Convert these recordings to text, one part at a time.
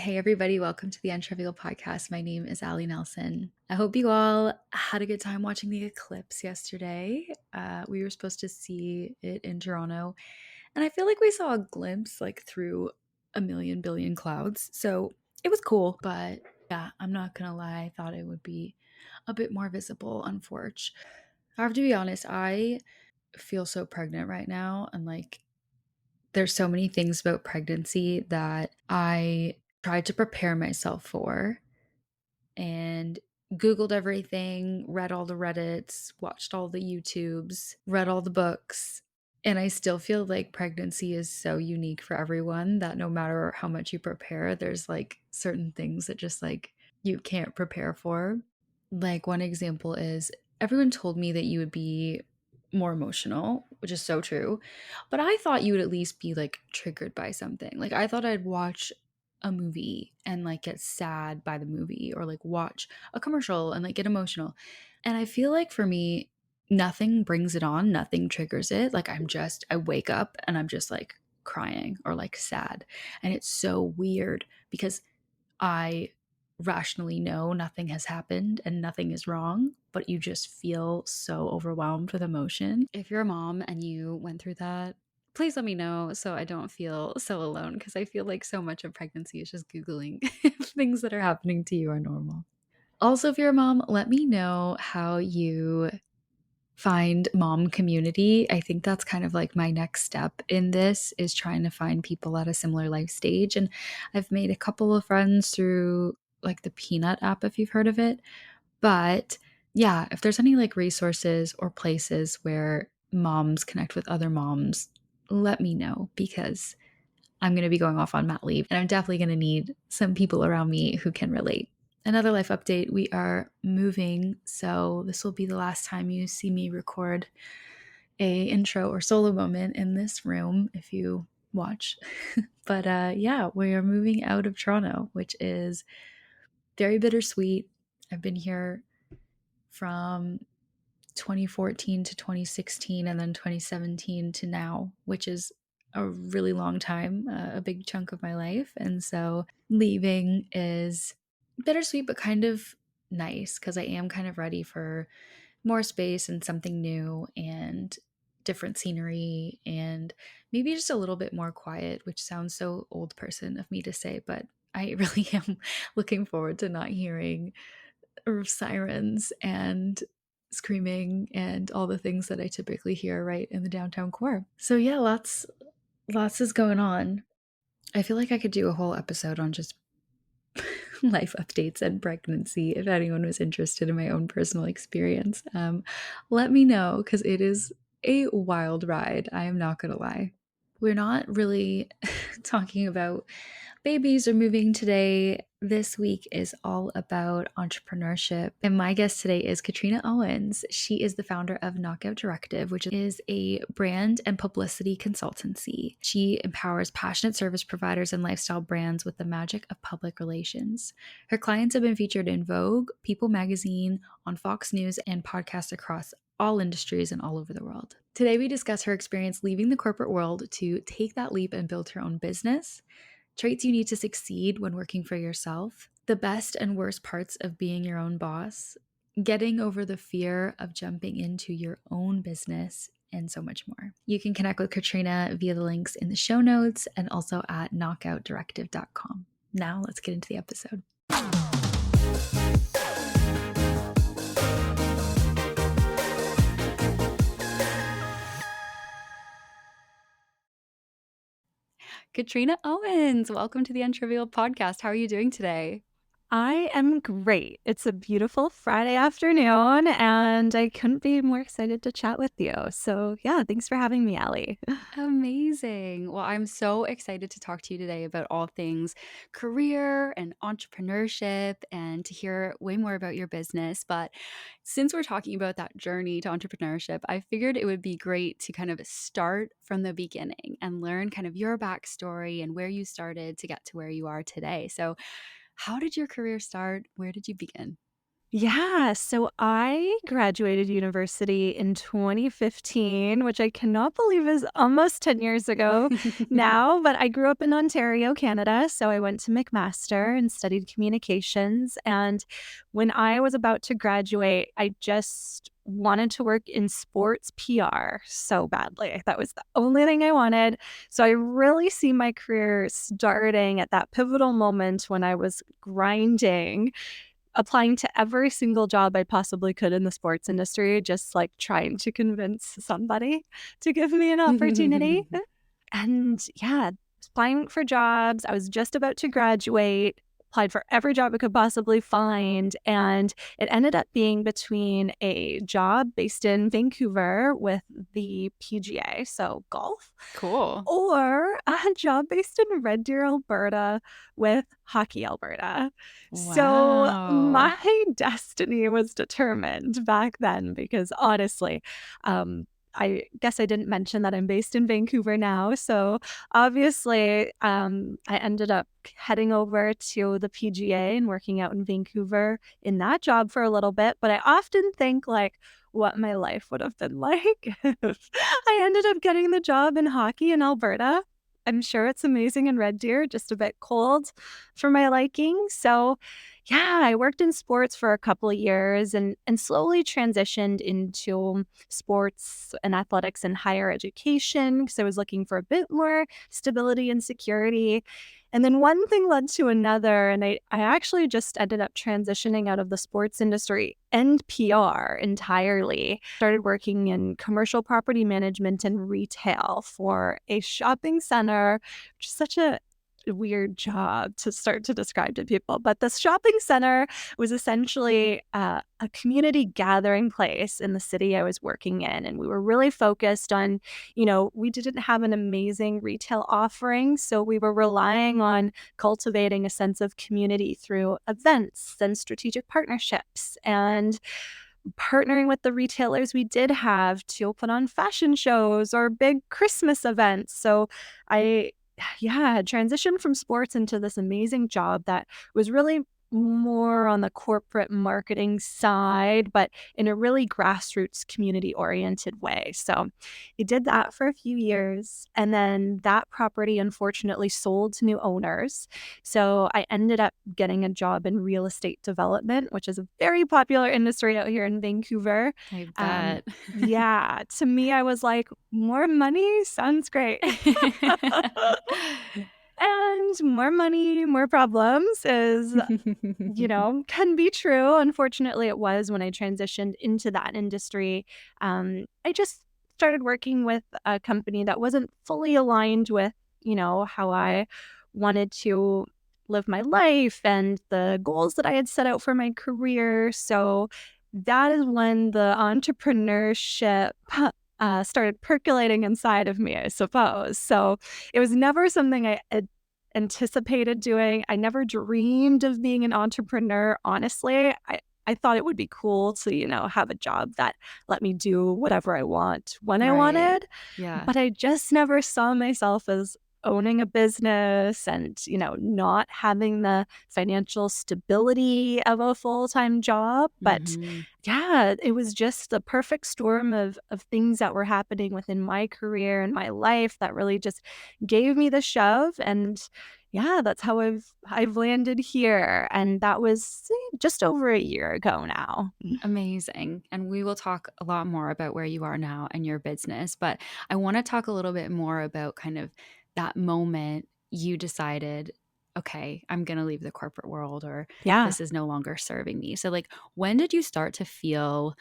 Hey, everybody, welcome to the Untrivial Podcast. My name is Allie Nelson. I hope you all had a good time watching the eclipse yesterday. We were supposed to see it in Toronto, and I feel like we saw a glimpse like through a million billion clouds. So it was cool, but yeah, I'm not gonna lie, I thought it would be a bit more visible, unfortunately. I have to be honest, I feel so pregnant right now, and like there's so many things about pregnancy that I tried to prepare myself for and Googled everything, read all the Reddits, watched all the YouTubes, read all the books. And I still feel like pregnancy is so unique for everyone that no matter how much you prepare, there's like certain things that just like you can't prepare for. Like one example is everyone told me that you would be more emotional, which is so true. But I thought you would at least be like triggered by something. Like I thought I'd watch a movie and like get sad by the movie or like watch a commercial and like get emotional. And I feel like for me, nothing brings it on, nothing triggers it. Like I wake up and I'm just like crying or like sad. And it's so weird because I rationally know nothing has happened and nothing is wrong, but you just feel so overwhelmed with emotion. If you're a mom and you went through that, please let me know so I don't feel so alone because I feel like so much of pregnancy is just Googling if things that are happening to you are normal. Also, if you're a mom, let me know how you find mom community. I think that's kind of like my next step in this is trying to find people at a similar life stage. And I've made a couple of friends through like the Peanut app, if you've heard of it. But yeah, if there's any like resources or places where moms connect with other moms, let me know because I'm going to be going off on mat leave and I'm definitely going to need some people around me who can relate. Another life update, we are moving, so this will be the last time you see me record a intro or solo moment in this room if you watch. But yeah, we are moving out of Toronto, which is very bittersweet. I've been here from 2014 to 2016 and then 2017 to now, which is a really long time, a big chunk of my life. And so leaving is bittersweet, but kind of nice because I am kind of ready for more space and something new and different scenery and maybe just a little bit more quiet, which sounds so old person of me to say, but I really am looking forward to not hearing sirens and screaming and all the things that I typically hear right in the downtown core. So yeah, lots is going on. I feel like I could do a whole episode on just life updates and pregnancy if anyone was interested in my own personal experience. Let me know because it is a wild ride. I am not going to lie. We're not really talking about babies or moving today. This week is all about entrepreneurship. And my guest today is Katrina Owens. She is the founder of Knockout Directive, which is a brand and publicity consultancy. She empowers passionate service providers and lifestyle brands with the magic of public relations. Her clients have been featured in Vogue, People magazine, on Fox News, and podcasts across all industries and all over the world. Today, we discuss her experience leaving the corporate world to take that leap and build her own business, traits you need to succeed when working for yourself, the best and worst parts of being your own boss, getting over the fear of jumping into your own business, and so much more. You can connect with Katrina via the links in the show notes and also at knockoutdirective.com. Now, let's get into the episode. Katrina Owens, welcome to the Untrivial Podcast. How are you doing today? I am great. It's a beautiful Friday afternoon, and I couldn't be more excited to chat with you. So, yeah, thanks for having me, Allie. Amazing. Well, I'm so excited to talk to you today about all things career and entrepreneurship and to hear way more about your business. But since we're talking about that journey to entrepreneurship, I figured it would be great to kind of start from the beginning and learn kind of your backstory and where you started to get to where you are today. So, how did your career start? Where did you begin? Yeah, so I graduated university in 2015, which I cannot believe is almost 10 years ago now, but I grew up in Ontario, Canada, so I went to McMaster and studied communications, and when I was about to graduate, I just wanted to work in sports PR so badly. That was the only thing I wanted. So I really see my career starting at that pivotal moment when I was grinding, applying to every single job I possibly could in the sports industry, just like trying to convince somebody to give me an opportunity. And yeah, applying for jobs. I was just about to graduate, applied for every job I could possibly find. And it ended up being between a job based in Vancouver with the PGA, so golf, Cool. or a job based in Red Deer, Alberta with Hockey Alberta. So Wow. my destiny was determined back then because honestly, I guess I didn't mention that I'm based in Vancouver now. So obviously, I ended up heading over to the PGA and working out in Vancouver in that job for a little bit. But I often think like, what my life would have been like if I ended up getting the job in hockey in Alberta. I'm sure it's amazing in Red Deer, just a bit cold for my liking. So, yeah, I worked in sports for a couple of years and slowly transitioned into sports and athletics and higher education because I was looking for a bit more stability and security. And then one thing led to another, and I actually just ended up transitioning out of the sports industry and PR entirely. Started working in commercial property management and retail for a shopping center, which is such a weird job to start to describe to people. But the shopping center was essentially a community gathering place in the city I was working in. And we were really focused on, we didn't have an amazing retail offering. So we were relying on cultivating a sense of community through events and strategic partnerships and partnering with the retailers we did have to put on fashion shows or big Christmas events. So I, yeah, had transitioned from sports into this amazing job that was really more on the corporate marketing side, but in a really grassroots community oriented way. So I did that for a few years. And then that property unfortunately sold to new owners. So I ended up getting a job in real estate development, which is a very popular industry out here in Vancouver. I Um, bet. yeah, to me, I was like, more money sounds great. And more money, more problems is, can be true. Unfortunately, it was when I transitioned into that industry. I just started working with a company that wasn't fully aligned with, how I wanted to live my life and the goals that I had set out for my career. So that is when the entrepreneurship started percolating inside of me, I suppose. So it was never something I had anticipated doing. I never dreamed of being an entrepreneur, honestly. I thought it would be cool to, have a job that let me do whatever I want when I Right. wanted. Yeah. But I just never saw myself as owning a business and, not having the financial stability of a full-time job. But Mhm. yeah, it was just the perfect storm of things that were happening within my career and my life that really just gave me the shove. And yeah, that's how I've landed here. And that was just over a year ago now. Amazing. And we will talk a lot more about where you are now and your business. But I want to talk a little bit more about kind of that moment you decided, okay, I'm going to leave the corporate world or Yeah. this is no longer serving me. So, like, when did you start to feel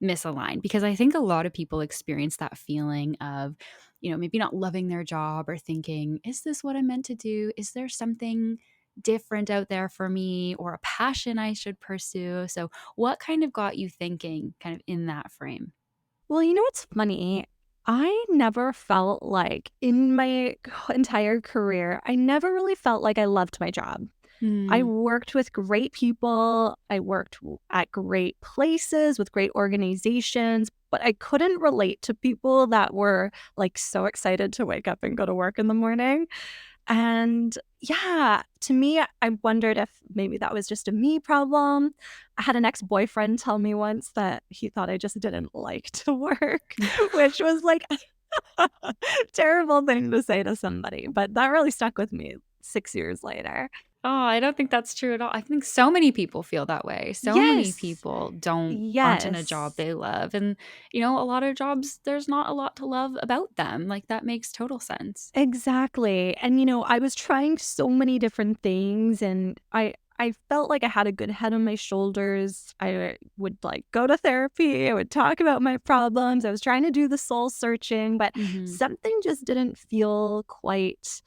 misaligned? Because I think a lot of people experience that feeling of, maybe not loving their job or thinking, is this what I'm meant to do? Is there something different out there for me or a passion I should pursue? So, what kind of got you thinking kind of in that frame? Well, you know what's funny? I never felt like in my entire career, I never really felt like I loved my job. I Mm, worked with great people. I worked at great places with great organizations, but I couldn't relate to people that were like so excited to wake up and go to work in the morning. And yeah, to me, I wondered if maybe that was just a me problem. I had an ex-boyfriend tell me once that he thought I just didn't like to work, which was like a terrible thing to say to somebody, but that really stuck with me 6 years later. Oh, I don't think that's true at all. I think so many people feel that way. So many Yes. people aren't in a job Yes. they love. And, a lot of jobs, there's not a lot to love about them. Like, that makes total sense. Exactly. And I was trying so many different things, and I felt like I had a good head on my shoulders. I would like go to therapy, I would talk about my problems. I was trying to do the soul searching, but Mhm. something just didn't feel quite,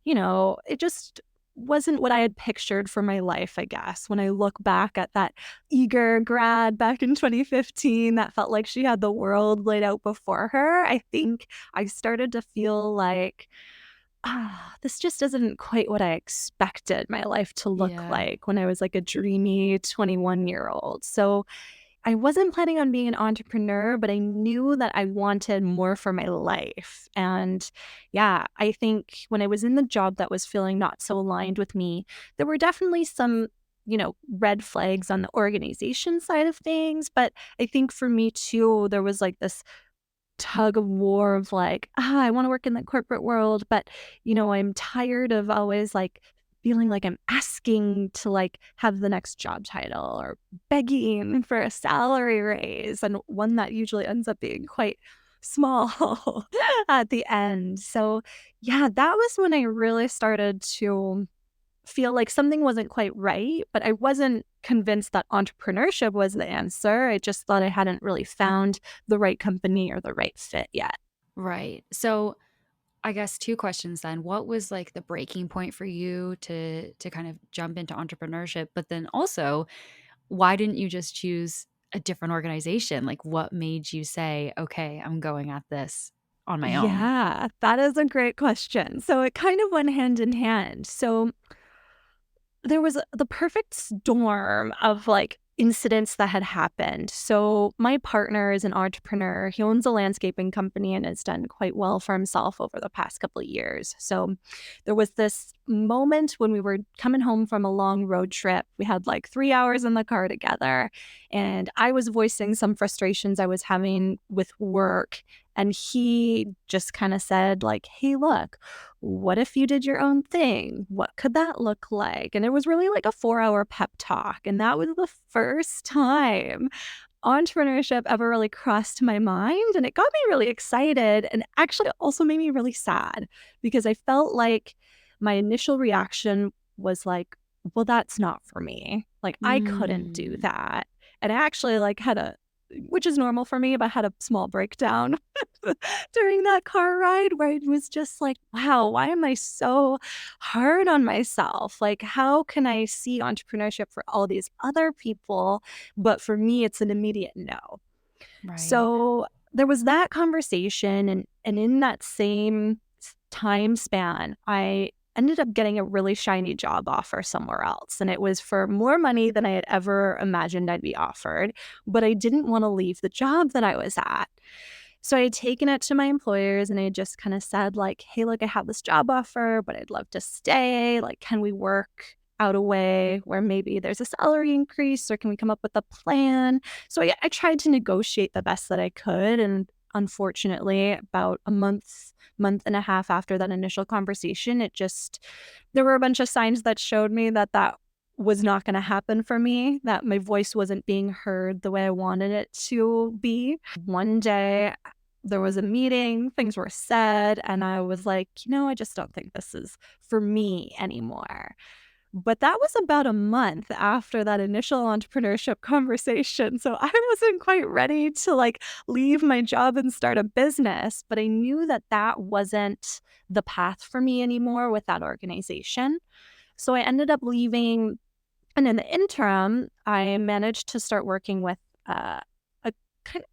it just wasn't what I had pictured for my life, I guess. When I look back at that eager grad back in 2015 that felt like she had the world laid out before her, I think I started to feel like, this just isn't quite what I expected my life to look Yeah. like when I was like a dreamy 21-year-old. So I wasn't planning on being an entrepreneur, but I knew that I wanted more for my life. And yeah, I think when I was in the job that was feeling not so aligned with me, there were definitely some, red flags on the organization side of things. But I think for me too, there was like this tug of war of like, I want to work in the corporate world, but I'm tired of always like feeling like I'm asking to like have the next job title or begging for a salary raise, and one that usually ends up being quite small at the end. So, yeah, that was when I really started to feel like something wasn't quite right, but I wasn't convinced that entrepreneurship was the answer. I just thought I hadn't really found the right company or the right fit yet. Right. So, I guess 2 questions then. What was, like, the breaking point for you to kind of jump into entrepreneurship? But then also, why didn't you just choose a different organization? Like, what made you say, "Okay, I'm going at this on my own"? Yeah, that is a great question. So it kind of went hand in hand. So there was the perfect storm of, like, incidents that had happened. So, my partner is an entrepreneur. He owns a landscaping company and has done quite well for himself over the past couple of years. So, there was this moment when we were coming home from a long road trip. We had, like, 3 hours in the car together, and I was voicing some frustrations I was having with work, and he just kinda said, like, "Hey, look, what if you did your own thing? What could that look like?" And it was really like a 4-hour pep talk. And that was the first time entrepreneurship ever really crossed my mind. And it got me really excited, and actually also made me really sad because I felt like my initial reaction was like, well, that's not for me. Like, I couldn't do Mm. that. And I actually like had a, which is normal for me, but had a small breakdown during that car ride where it was just like, wow, why am I so hard on myself? Like, how can I see entrepreneurship for all these other people, but for me, it's an immediate no? Right. So there was that conversation, and in that same time span, I ended up getting a really shiny job offer somewhere else, and it was for more money than I had ever imagined I'd be offered, but I didn't want to leave the job that I was at. So I had taken it to my employers, and I just kind of said like, "Hey, look, I have this job offer, but I'd love to stay. Like, can we work out a way where maybe there's a salary increase, or can we come up with a plan?" So I tried to negotiate the best that I could, and unfortunately, about a month and a half after that initial conversation, there were a bunch of signs that showed me that that was not going to happen for me, that my voice wasn't being heard the way I wanted it to be. One day, there was a meeting, things were said, and I was like, I just don't think this is for me anymore. But that was about a month after that initial entrepreneurship conversation. So I wasn't quite ready to like leave my job and start a business, but I knew that that wasn't the path for me anymore with that organization. So I ended up leaving, and in the interim, I managed to start working with uh, a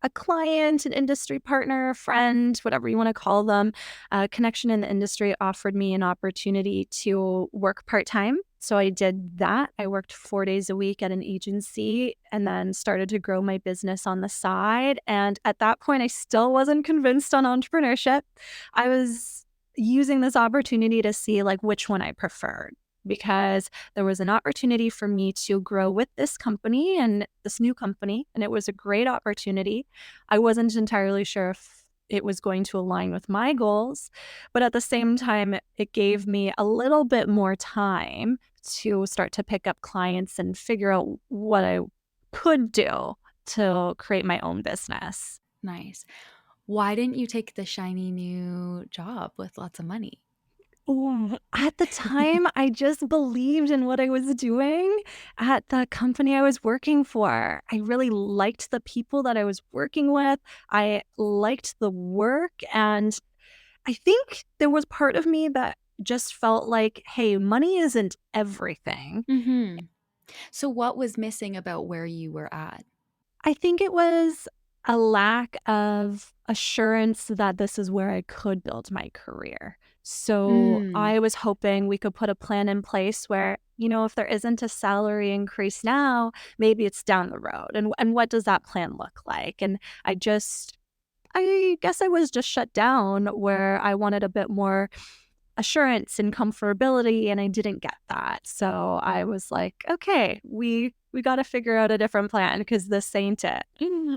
a client, an industry partner, a friend, whatever you want to call them. A connection in the industry offered me an opportunity to work part time. So I did that. I worked 4 days a week at an agency and then started to grow my business on the side. And at that point, I still wasn't convinced on entrepreneurship. I was using this opportunity to see like which one I preferred, because there was an opportunity for me to grow with this company and this new company, and it was a great opportunity. I wasn't entirely sure if it was going to align with my goals, but at the same time, it gave me a little bit more time to start to pick up clients and figure out what I could do to create my own business. Nice. Why didn't you take the shiny new job with lots of money? Ooh, at the time, I just believed in what I was doing at the company I was working for. I really liked the people that I was working with. I liked the work. And I think there was part of me that just felt like, hey, money isn't everything. Mhm. So what was missing about where you were at? I think it was a lack of assurance that this is where I could build my career. So Mm. I was hoping we could put a plan in place where, if there isn't a salary increase now, maybe it's down the road. And what does that plan look like? And I guess I was just shut down where I wanted a bit more assurance and comfortability, and I didn't get that. So I was like, okay, we got to figure out a different plan because this ain't it.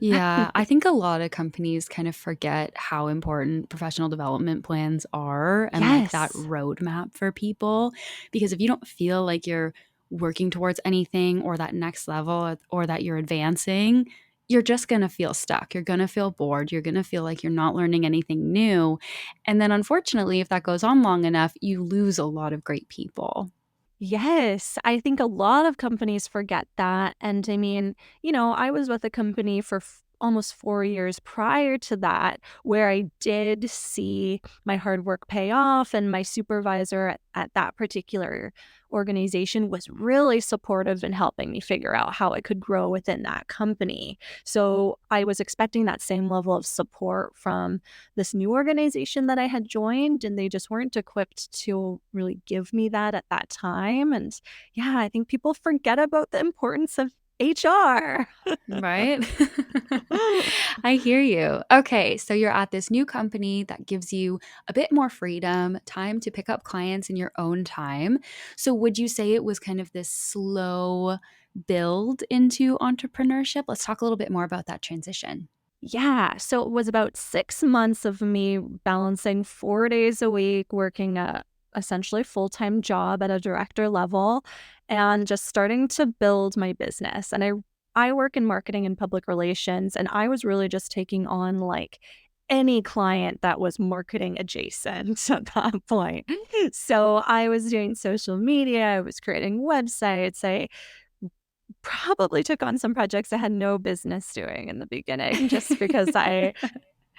Yeah, I think a lot of companies kind of forget how important professional development plans are and like that Yes. roadmap for people. Because if you don't feel like you're working towards anything or that next level or that you're advancing, you're just going to feel stuck. You're going to feel bored. You're going to feel like you're not learning anything new. And then, unfortunately, if that goes on long enough, you lose a lot of great people. Yes, I think a lot of companies forget that. And I mean, I was with a company for almost 4 years prior to that, where I did see my hard work pay off. And my supervisor at that particular organization was really supportive in helping me figure out how I could grow within that company. So I was expecting that same level of support from this new organization that I had joined, and they just weren't equipped to really give me that at that time. And yeah, I think people forget about the importance of HR. Right? I hear you. Okay, so you're at this new company that gives you a bit more freedom, time to pick up clients in your own time. So, would you say it was kind of this slow build into entrepreneurship? Let's talk a little bit more about that transition. Yeah. So it was about 6 months of me balancing 4 days a week, working a essentially full time job at a director level, and just starting to build my business. And I work in marketing and public relations, and I was really just taking on like any client that was marketing adjacent at that point. So I was doing social media, I was creating websites, I probably took on some projects I had no business doing in the beginning just because I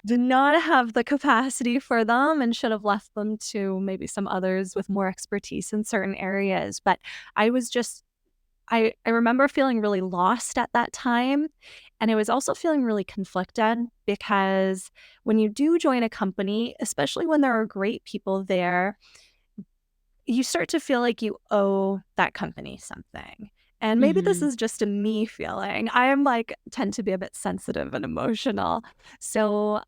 did not have the capacity for them and should have left them to maybe some others with more expertise in certain areas. But I was just I remember feeling really lost at that time. And I was also feeling really conflicted because when you do join a company, especially when there are great people there, you start to feel like you owe that company something. And maybe this Mhm. is just a me feeling. I am like, tend to be a bit sensitive and emotional. So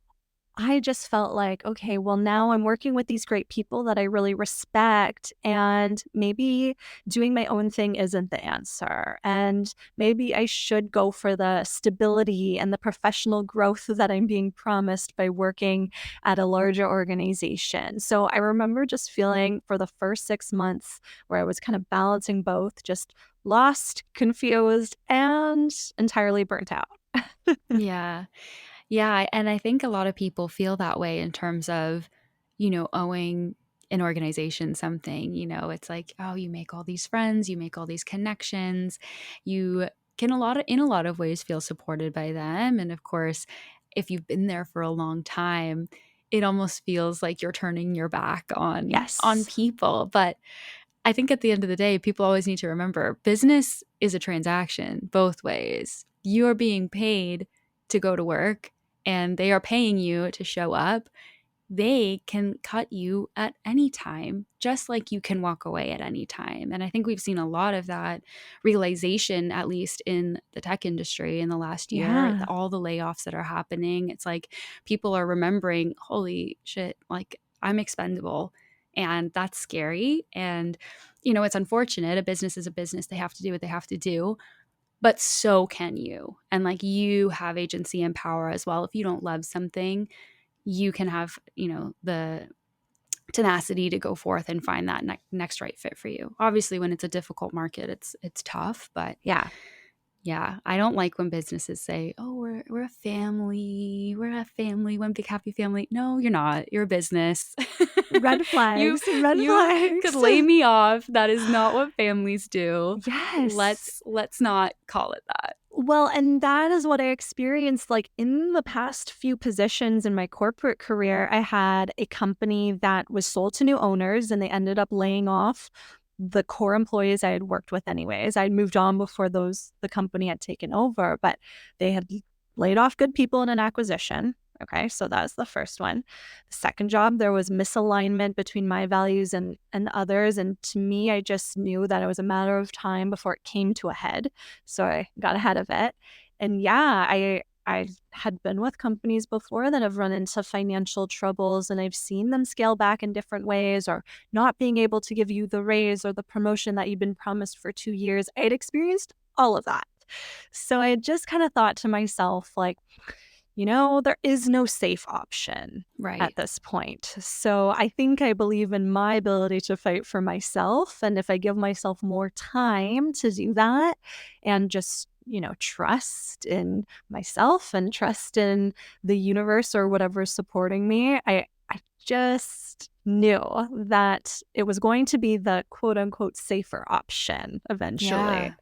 I just felt like, okay, well, now I'm working with these great people that I really respect, and maybe doing my own thing isn't the answer. And maybe I should go for the stability and the professional growth that I'm being promised by working at a larger organization. So I remember just feeling for the first 6 months where I was kind of balancing both, just lost, confused, and entirely burnt out. Yeah. Yeah, and I think a lot of people feel that way in terms of, owing an organization something. It's like, oh, you make all these friends, you make all these connections, you can in a lot of ways feel supported by them. And of course, if you've been there for a long time, it almost feels like you're turning your back on Yes. people. But I think at the end of the day, people always need to remember business is a transaction both ways. You are being paid to go to work and they are paying you to show up. They can cut you at any time, just like you can walk away at any time. And I think we've seen a lot of that realization, at least in the tech industry in the last year, Yeah. all the layoffs that are happening. It's like people are remembering, holy shit, like I'm expendable. And that's scary. And, it's unfortunate. A business is a business. They have to do what they have to do. But so can you. And like you have agency and power as well. If you don't love something, you can have, the tenacity to go forth and find that next right fit for you. Obviously, when it's a difficult market, it's tough, but Yeah. yeah, I don't like when businesses say, "Oh, we're a family. We're a family, one big happy family." No, you're not. You're a business. Red you flags, red you could flags. lay me off. That is not what families do. Yes. Let's not call it that. Well, and that is what I experienced like in the past few positions in my corporate career. I had a company that was sold to new owners and they ended up laying off the core employees I had worked with anyways. I'd moved on before the company had taken over, but they had laid off good people in an acquisition. Okay, so that's the first one. The second job, there was misalignment between my values and others. And to me, I just knew that it was a matter of time before it came to a head. So I got ahead of it. And yeah, I had been with companies before that have run into financial troubles and I've seen them scale back in different ways or not being able to give you the raise or the promotion that you've been promised for 2 years. I had experienced all of that. So I just kind of thought to myself, like, there is no safe option Right. at this point. So I think I believe in my ability to fight for myself. And if I give myself more time to do that and just, trust in myself and trust in the universe or whatever's supporting me, I just knew that it was going to be the quote unquote safer option Yeah. eventually.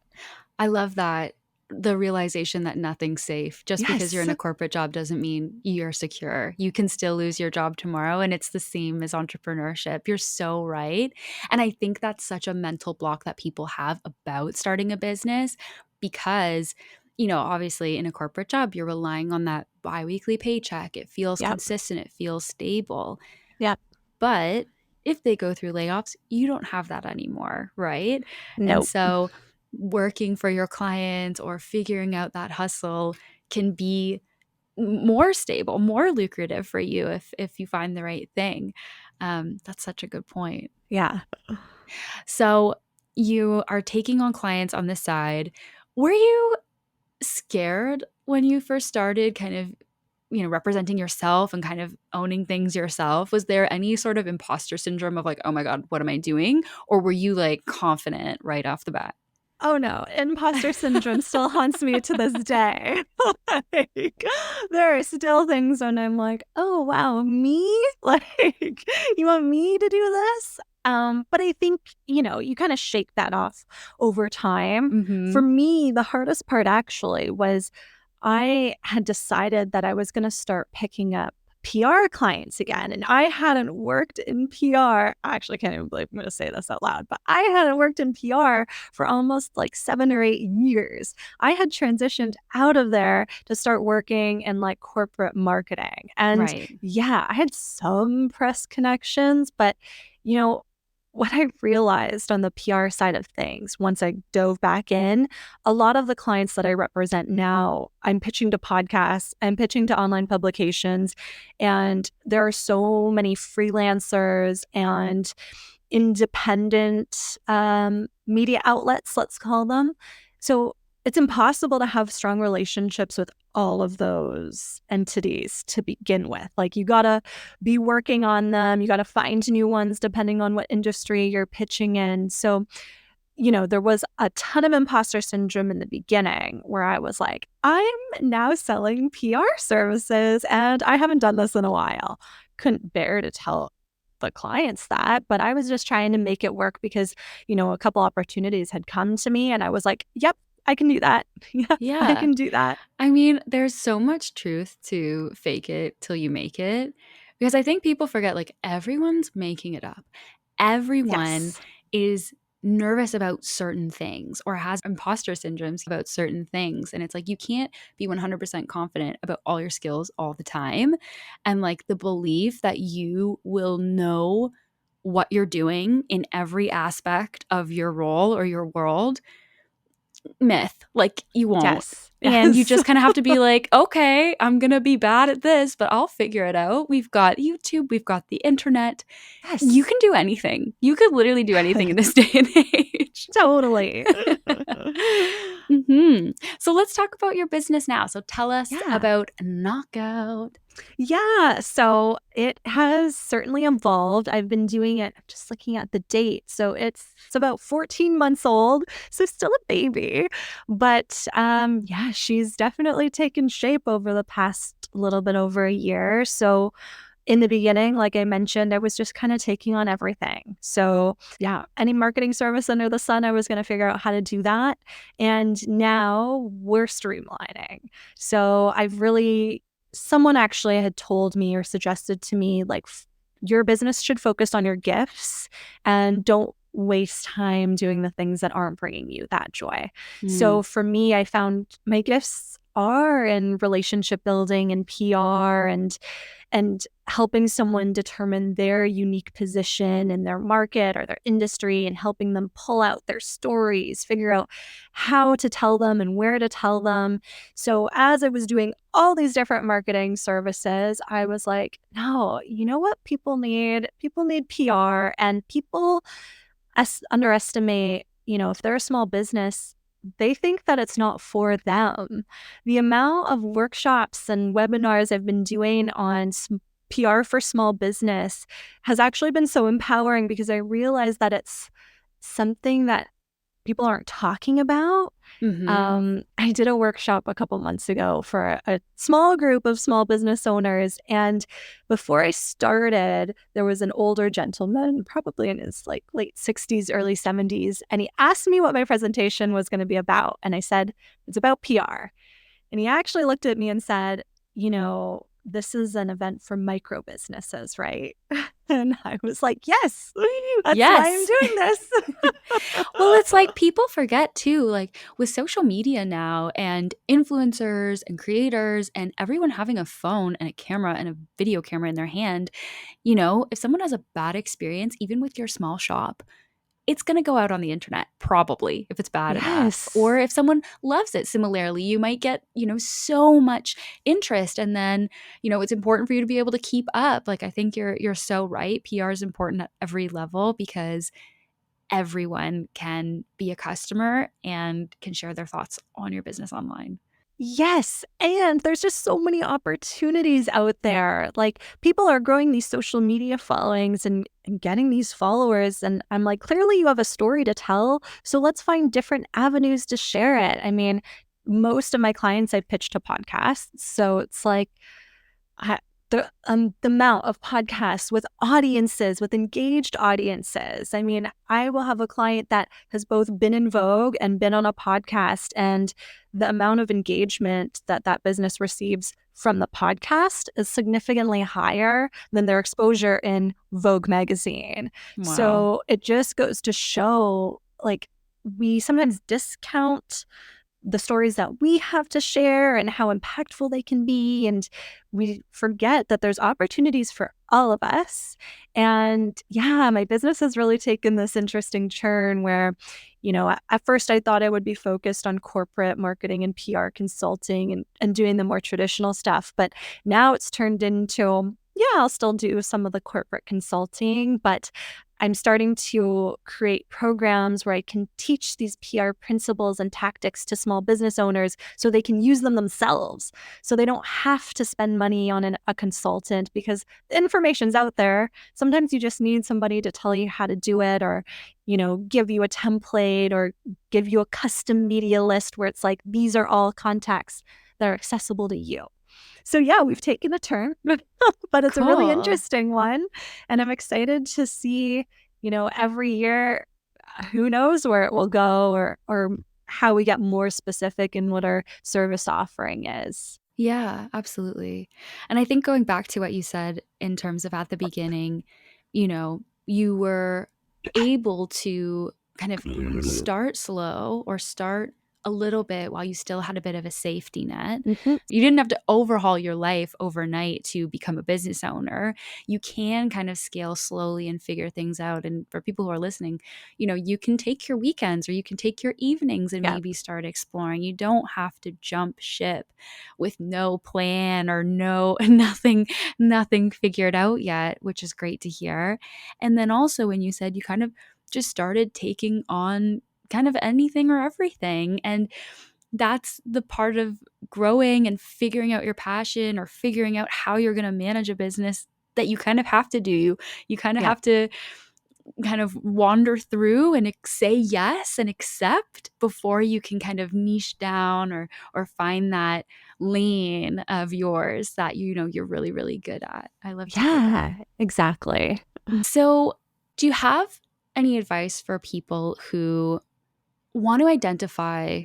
I love that. The realization that nothing's safe. Just because you're Yes. in a corporate job doesn't mean you're secure. You can still lose your job tomorrow. And it's the same as entrepreneurship. You're so right. And I think that's such a mental block that people have about starting a business because, obviously in a corporate job, you're relying on that biweekly paycheck. It feels Yep. consistent, it feels stable. Yep. But if they go through layoffs, you don't have that anymore, right? And Nope. so working for your clients or figuring out that hustle can be more stable, more lucrative for you if you find the right thing. That's such a good point. Yeah. So you are taking on clients on the side. Were you scared when you first started kind of representing yourself and kind of owning things yourself? Was there any sort of imposter syndrome of like, oh my God, what am I doing? Or were you like confident right off the bat? Oh, no. Imposter syndrome still haunts me to this day. Like, there are still things when I'm like, "Oh, wow, me? Like, you want me to do this?" But I think, you kinda shake that off over time. For Mhm. me, the hardest part actually was I had decided that I was gonna start picking up PR clients again, and I hadn't worked in PR. I actually can't even believe I'm gonna say this out loud, but I hadn't worked in PR for almost like 7 or 8 years. I had transitioned out of there to start working in like corporate marketing. And Right. yeah, I had some press connections, but you know, what I realized on the PR side of things once I dove back in, a lot of the clients that I represent now, I'm pitching to podcasts, I'm pitching to online publications, and there are so many freelancers and independent media outlets, let's call them. So it's impossible to have strong relationships with all of those entities to begin with. Like you got to be working on them, you got to find new ones depending on what industry you're pitching in. So there was a ton of imposter syndrome in the beginning where I was like, I'm now selling PR services and I haven't done this in a while. Couldn't bear to tell the clients that, but I was just trying to make it work because, a couple opportunities had come to me and I was like, yep, I can do that. Yeah, I Yeah. can do that. I mean, there's so much truth to fake it till you make it because I think people forget like everyone's making it up. Everyone Yes. is nervous about certain things or has imposter syndromes about certain things. And it's like you can't be 100% confident about all your skills all the time. And like the belief that you will know what you're doing in every aspect of your role or your world myth. Like, you won't. Yes. And you Yes. just kind of have to be like, okay, I'm going to be bad at this, but I'll figure it out. We've got YouTube, we've got the internet. You Yes. can do anything. You could literally do anything in this day and age. Totally. So let's talk about your business now. So tell us Yeah. about Knockout. Yeah, so it has certainly evolved. I've been doing it, just looking at the date. So it's about 14 months old, so still a baby. But yeah, she's definitely taken shape over the past little bit over a year. So in the beginning, like I mentioned, I was just kind of taking on everything. So, yeah, any marketing service under the sun, I was going to figure out how to do that. And now we're streamlining. So, someone actually had told me or suggested to me, like, your business should focus on your gifts and don't waste time doing the things that aren't bringing you that joy. Mm. So, for me, I found my gifts are in relationship building and PR and helping someone determine their unique position in their market or their industry and helping them pull out their stories, figure out how to tell them and where to tell them. So as I was doing all these different marketing services, I was like, no, you know what people need? People need PR, and people underestimate, if they're a small business, they think that it's not for them. The amount of workshops and webinars I've been doing on PR for small business has actually been so empowering because I realize that it's something that people aren't talking about. Mm-hmm. I did a workshop a couple months ago for a small group of small business owners. And before I started, there was an older gentleman, probably in his like late 60s, early 70s. And he asked me what my presentation was going to be about. And I said, it's about PR. And he actually looked at me and said, this is an event for micro businesses, right? And I was like, yes, that's why I'm Yes. doing this. Well, it's like people forget too, like with social media now and influencers and creators and everyone having a phone and a camera and a video camera in their hand, if someone has a bad experience, even with your small shop, it's going to go out on the internet, probably, if it's bad enough. Or Yes. if someone loves it similarly, you might get, so much interest. And then, it's important for you to be able to keep up. Like, I think you're so right. PR is important at every level because everyone can be a customer and can share their thoughts on your business online. Yes, and there's just so many opportunities out there. Like, people are growing these social media followings and getting these followers, and I'm like, clearly you have a story to tell, so let's find different avenues to share it. I mean, most of my clients I've pitched to podcasts, so it's like I, the amount of podcasts with audiences, with engaged audiences. I mean, I will have a client that has both been in Vogue and been on a podcast, and the amount of engagement that that business receives from the podcast is significantly higher than their exposure in Vogue magazine. Wow. So it just goes to show, like, we sometimes discount the stories that we have to share and how impactful they can be. And we forget that there's opportunities for all of us. And yeah, my business has really taken this interesting turn where, at first I thought I would be focused on corporate marketing and PR consulting and doing the more traditional stuff. But now it's turned into, yeah, I'll still do some of the corporate consulting, but I'm starting to create programs where I can teach these PR principles and tactics to small business owners so they can use them themselves. So they don't have to spend money on a consultant because the information's out there. Sometimes you just need somebody to tell you how to do it or, give you a template or give you a custom media list where it's like, these are all contacts that are accessible to you. So yeah, we've taken a turn, but it's a really Cool. interesting one. And I'm excited to see, every year, who knows where it will go or how we get more specific in what our service offering is. Yeah, absolutely. And I think going back to what you said in terms of at the beginning, you were able to kind of start slow or start a little bit while you still had a bit of a safety net. Mhm. You didn't have to overhaul your life overnight to become a business owner. You can kind of scale slowly and figure things out. And for people who are listening, you can take your weekends or you can take your evenings and Yeah. maybe start exploring. You don't have to jump ship with no plan or nothing figured out yet, which is great to hear. And then also when you said you kind of just started taking on kind of anything or everything. And that's the part of growing and figuring out your passion or figuring out how you're going to manage a business that you kind of have to do. You kind of Yeah. have to kind of wander through and say yes and accept before you can kind of niche down or find that lane of yours that you're really really good at. I love to hear that. Yeah, exactly. So, do you have any advice for people who want to identify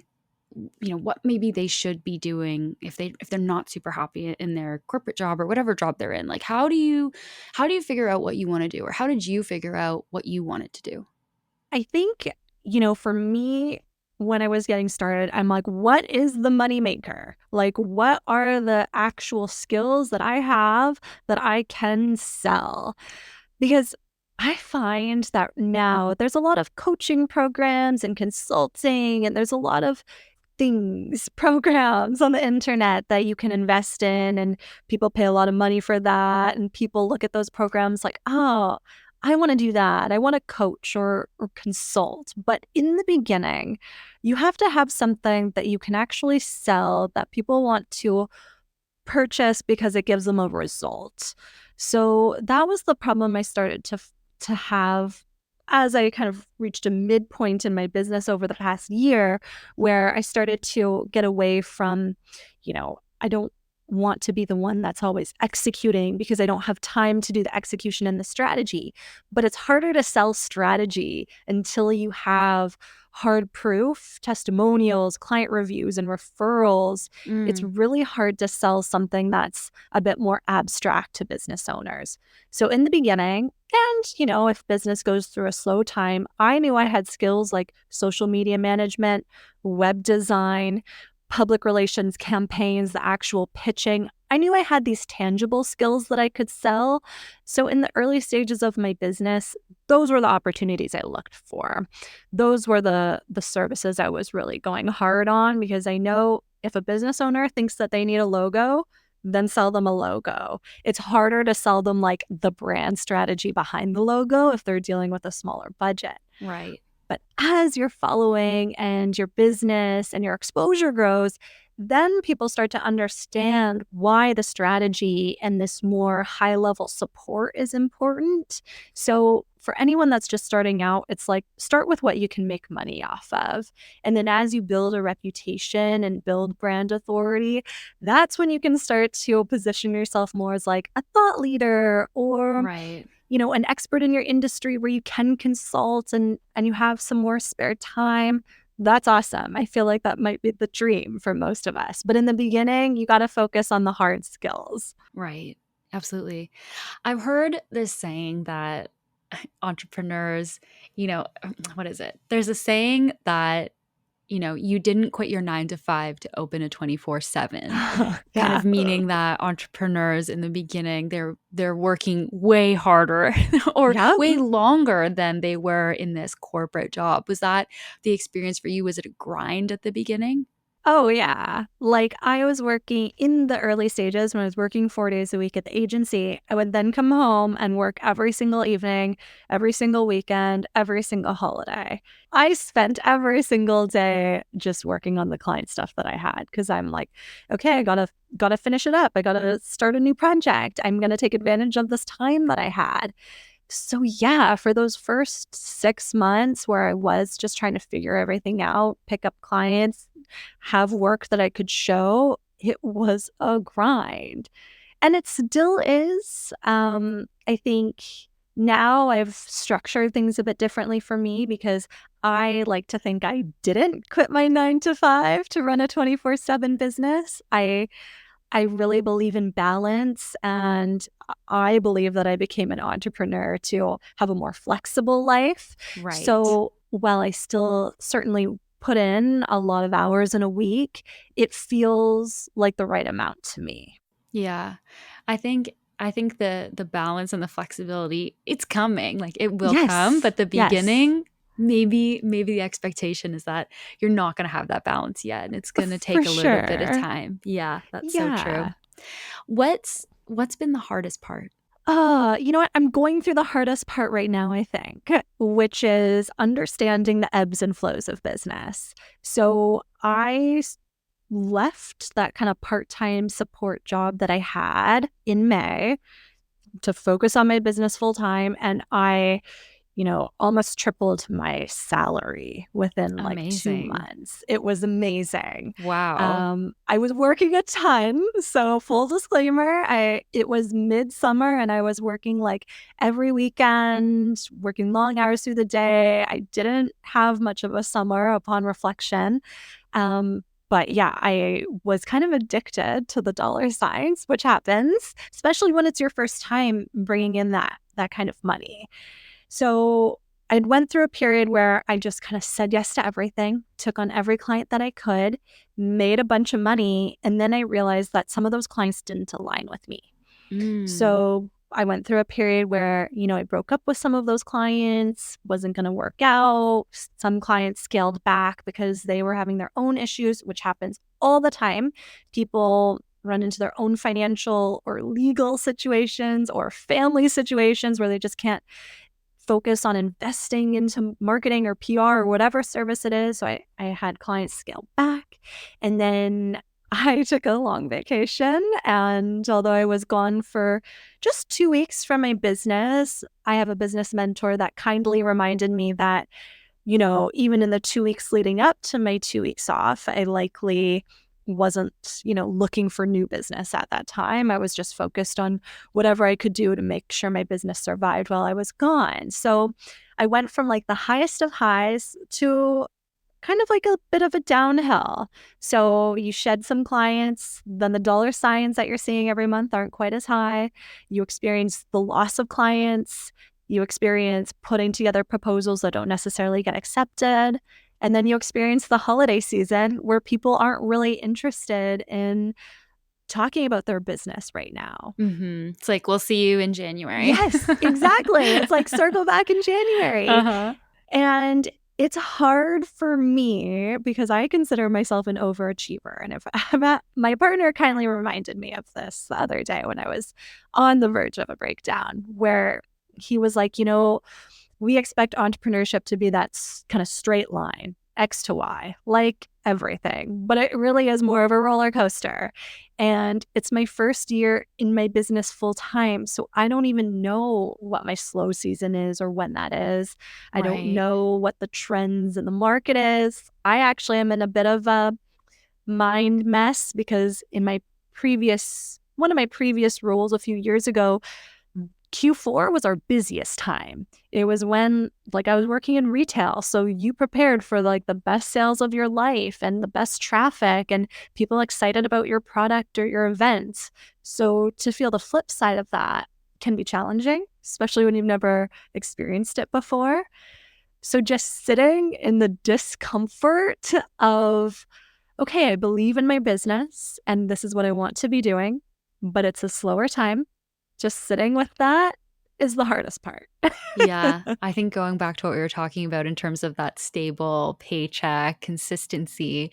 what maybe they should be doing if they're not super happy in their corporate job or whatever job they're in? Like how do you figure out what you want to do, or how did you figure out what you wanted to do? I think, for me, when I was getting started, I'm like, what is the money maker? Like, what are the actual skills that I have that I can sell? Because I find that now there's a lot of coaching programs and consulting, and there's a lot of things, programs on the internet that you can invest in, and people pay a lot of money for that. And people look at those programs like, oh, I want to do that. I want to coach or consult. But in the beginning, you have to have something that you can actually sell that people want to purchase because it gives them a result. So that was the problem I started to have as I kind of reached a midpoint in my business over the past year, where I started to get away from, I don't want to be the one that's always executing because I don't have time to do the execution and the strategy. But it's harder to sell strategy until you have hard proof, testimonials, client reviews, and referrals. It's Mm, really hard to sell something that's a bit more abstract to business owners. So in the beginning, and if business goes through a slow time, I knew I had skills like social media management, web design, public relations campaigns, the actual pitching. I knew I had these tangible skills that I could sell. So in the early stages of my business, those were the opportunities I looked for. Those were the services I was really going hard on, because I know if a business owner thinks that they need a logo, then sell them a logo. It's harder to sell them like the brand strategy behind the logo if they're dealing with a smaller budget. right. But as your following and your business and your exposure grows, then people start to understand why the strategy and this more high level support is important. So, for anyone that's just starting out, it's like start with what you can make money off of. And then as you build a reputation and build brand authority, that's when you can start to position yourself more as like a thought leader, or Right. an expert in your industry where you can consult and you have some more spare time. That's awesome. I feel like that might be the dream for most of us. But in the beginning, you got to focus on the hard skills. Right. Absolutely. I've heard this saying that entrepreneurs, you know, what is it? There's a saying that you didn't quit your 9 to 5 to open a 24/7, kind Yeah. of meaning that entrepreneurs in the beginning, they're working way harder or Yep. way longer than they were in this corporate job. Was that the experience for you? Was it a grind at the beginning? Oh, yeah. Like, I was working in the early stages when I was working 4 days a week at the agency. I would then come home and work every single evening, every single weekend, every single holiday. I spent every single day just working on the client stuff that I had, because I'm like, okay, I gotta finish it up. I gotta start a new project. I'm gonna take advantage of this time that I had. So yeah, for those first 6 months where I was just trying to figure everything out, pick up clients, have work that I could show, it was a grind. And it still is. I think now I've structured things a bit differently for me, because I like to think I didn't quit my 9 to 5 to run a 24/7 business. I really believe in balance, and I believe that I became an entrepreneur to have a more flexible life. Right. So while I still certainly put in a lot of hours in a week, it feels like the right amount to me. Yeah. I think the balance and the flexibility, it's coming. Like it will come, Yes. but the Yes. beginning, maybe the expectation is that you're not going to have that balance yet and it's going to For take a little bit of sure. time. Yeah, that's so true. Yeah. What's been the hardest part? You know what? I'm going through the hardest part right now, I think, which is understanding the ebbs and flows of business. So left that kind of part-time support job that I had in May to focus on my business full time. And I almost tripled my salary within like two Amazing. months. It was amazing. Wow. I was working a ton. So full disclaimer, it was midsummer and I was working like every weekend, working long hours through the day. I didn't have much of a summer upon reflection. But yeah, I was kind of addicted to the dollar signs, which happens, especially when it's your first time bringing in that kind of money. So I went through a period where I just kind of said yes to everything, took on every client that I could, made a bunch of money, and then I realized that some of those clients didn't align with me. Mm. So I went through a period where, I broke up with some of those clients, wasn't going to work out. Some clients scaled back because they were having their own issues, which happens all the time. People run into their own financial or legal situations or family situations where they just can't focus on investing into marketing or PR or whatever service it is. So I had clients scale back. And then I took a long vacation. And although I was gone for just 2 weeks from my business, I have a business mentor that kindly reminded me that, even in the 2 weeks leading up to my 2 weeks off, I likely wasn't, looking for new business at that time. I was just focused on whatever I could do to make sure my business survived while I was gone. So I went from like the highest of highs to kind of like a bit of a downhill. So you shed some clients, then the dollar signs that you're seeing every month aren't quite as high. You experience the loss of clients. You experience putting together proposals that don't necessarily get accepted. And then you experience the holiday season where people aren't really interested in talking about their business right now. It's like we'll see you in January. Yes, exactly. It's like circle back in January. Uh-huh. And it's hard for me because I consider myself an overachiever. And if my partner kindly reminded me of this the other day when I was on the verge of a breakdown, where he was like, we expect entrepreneurship to be that kind of straight line, X to Y, like everything. But it really is more of a roller coaster. And it's my first year in my business full time. So I don't even know what my slow season is or when that is. I don't Right. know what the trends in the market is. I actually am in a bit of a mind mess because in one of my previous roles a few years ago, Q4 was our busiest time. It was when I was working in retail. So you prepared for the best sales of your life and the best traffic and people excited about your product or your event. So to feel the flip side of that can be challenging, especially when you've never experienced it before. So just sitting in the discomfort of, okay, I believe in my business and this is what I want to be doing, but it's a slower time. Just sitting with that is the hardest part. Yeah, I think going back to what we were talking about in terms of that stable paycheck consistency,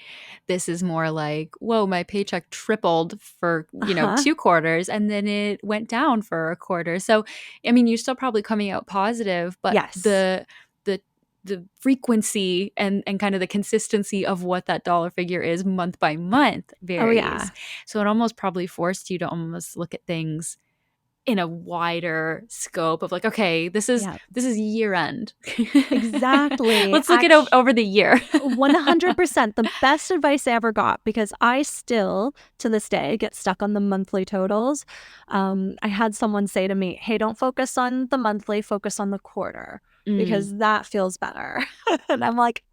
this is more like, whoa, my paycheck tripled for, Uh-huh. 2 quarters and then it went down for a quarter. So, I mean, you're still probably coming out positive, but Yes. the frequency and kind of the consistency of what that dollar figure is month by month Oh, yeah. varies. So it almost probably forced you to almost look at things in a wider scope of like, okay, Yeah. this is year end. Exactly. Let's look at over the year. 100%. The best advice I ever got, because I still, to this day, get stuck on the monthly totals. I had someone say to me, hey, don't focus on the monthly, focus on the quarter, Mm, because that feels better. And I'm like,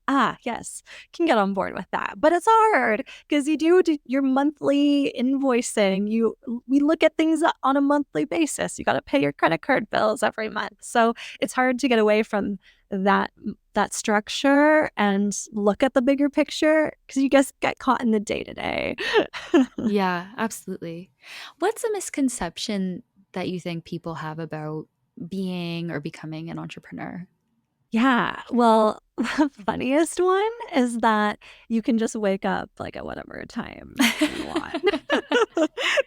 yes, can get on board with that. But it's hard because you do your monthly invoicing. We look at things on a monthly basis. You got to pay your credit card bills every month. So it's hard to get away from that structure and look at the bigger picture, because you just get caught in the day to day. Yeah, absolutely. What's a misconception that you think people have about being or becoming an entrepreneur? Yeah. Well, the funniest one is that you can just wake up like at whatever time you want.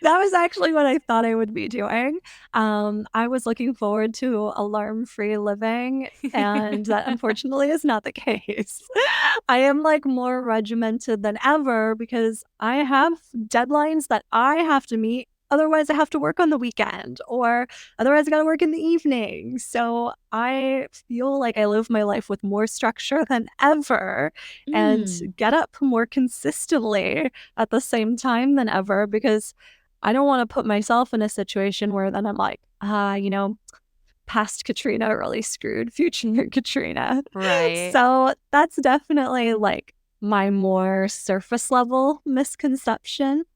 That was actually what I thought I would be doing. I was looking forward to alarm-free living, and that unfortunately is not the case. I am like more regimented than ever because I have deadlines that I have to meet. Otherwise, I have to work on the weekend, or otherwise, I got to work in the evening. So I feel like I live my life with more structure than ever and Mm, get up more consistently at the same time than ever, because I don't want to put myself in a situation where then I'm like, past Katrina really screwed future Katrina. right. So that's definitely like my more surface level misconception.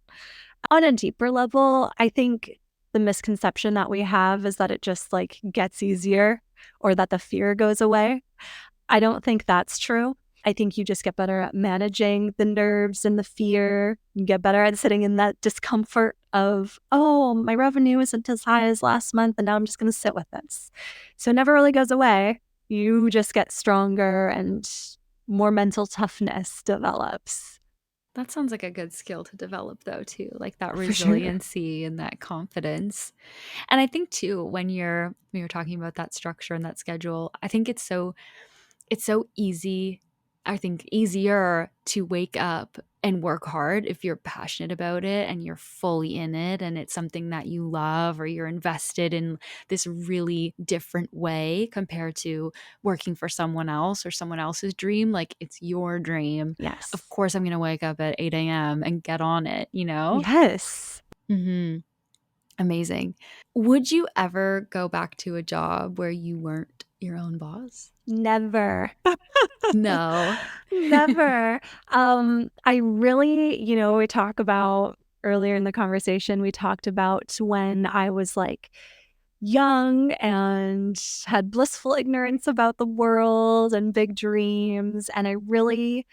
On a deeper level, I think the misconception that we have is that it just like gets easier or that the fear goes away. I don't think that's true. I think you just get better at managing the nerves and the fear. You get better at sitting in that discomfort of, oh, my revenue isn't as high as last month, and now I'm just going to sit with this. So it never really goes away. You just get stronger and more mental toughness develops. That sounds like a good skill to develop though too, like that For sure. resiliency and that confidence. And I think too when you're talking about that structure and that schedule, I think it's so easy, I think easier to wake up and work hard if you're passionate about it and you're fully in it and it's something that you love or you're invested in this really different way compared to working for someone else or someone else's dream. Like it's your dream. Of Yes. course, I'm going to wake up at 8 a.m. and get on it, you know? Yes. Hmm. Amazing. Would you ever go back to a job where you weren't your own boss? Never. No. Never. I really, we talk about earlier in the conversation, we talked about when I was like young and had blissful ignorance about the world and big dreams. And I really,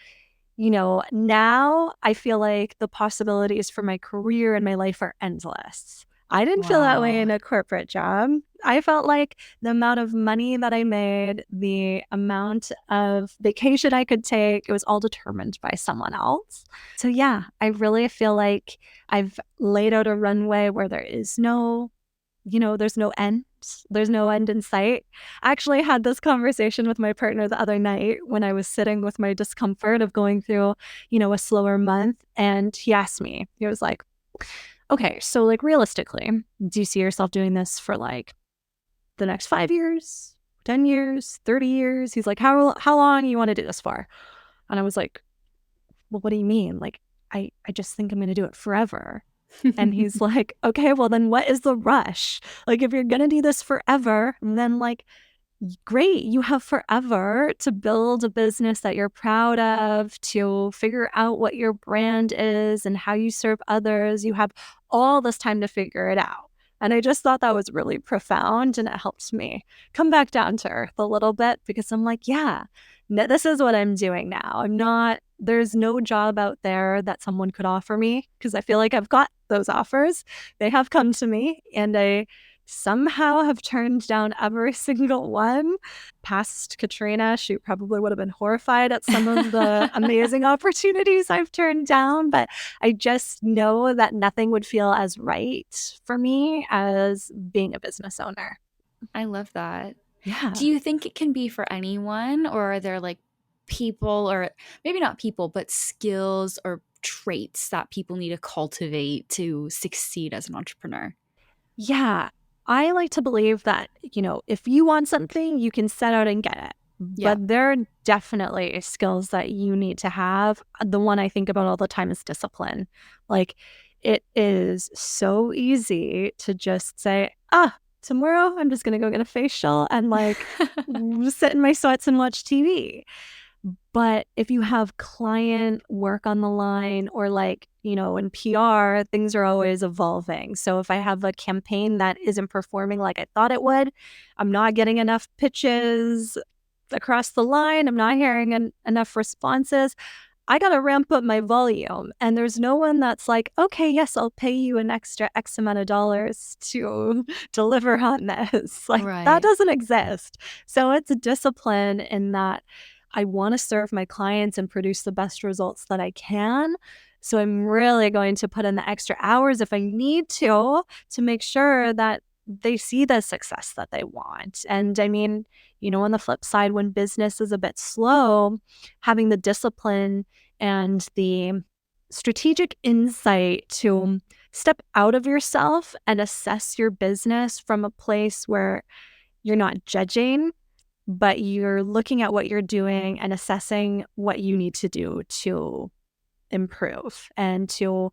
now I feel like the possibilities for my career and my life are endless. I didn't feel that way Wow. in a corporate job. I felt like the amount of money that I made, the amount of vacation I could take, it was all determined by someone else. So, yeah, I really feel like I've laid out a runway where there's no end. There's no end in sight. I actually had this conversation with my partner the other night when I was sitting with my discomfort of going through, a slower month. And he asked me, he was like, okay, so like realistically, do you see yourself doing this for like the next 5 years, 10 years, 30 years? He's like, how long you want to do this for? And I was like, well, what do you mean? Like, I just think I'm going to do it forever. And he's like, okay, well, then what is the rush? Like, if you're going to do this forever, then like, great, you have forever to build a business that you're proud of, to figure out what your brand is and how you serve others. You have all this time to figure it out. And I just thought that was really profound, and it helped me come back down to earth a little bit, because I'm like, yeah, this is what I'm doing now. There's no job out there that someone could offer me, because I feel like I've got those offers. They have come to me, and I somehow have turned down every single one. Past Katrina, she probably would have been horrified at some of the amazing opportunities I've turned down, but I just know that nothing would feel as right for me as being a business owner. I love that. Do Yeah. you think it can be for anyone, or are there like people, or maybe not people, but skills or traits that people need to cultivate to succeed as an entrepreneur? Yeah. I like to believe that, if you want something, you can set out and get it. Yeah. But there are definitely skills that you need to have. The one I think about all the time is discipline. Like, it is so easy to just say, tomorrow I'm just going to go get a facial and like sit in my sweats and watch TV. But if you have client work on the line, or like, in PR, things are always evolving. So if I have a campaign that isn't performing like I thought it would, I'm not getting enough pitches, across the line. I'm not hearing enough responses. I got to ramp up my volume. And there's no one that's like, okay, yes, I'll pay you an extra X amount of dollars to deliver on this. Like that Right. doesn't exist. So it's a discipline in that I want to serve my clients and produce the best results that I can. So I'm really going to put in the extra hours if I need to make sure that they see the success that they want. And I mean, on the flip side, when business is a bit slow, having the discipline and the strategic insight to step out of yourself and assess your business from a place where you're not judging, but you're looking at what you're doing and assessing what you need to do to improve and to,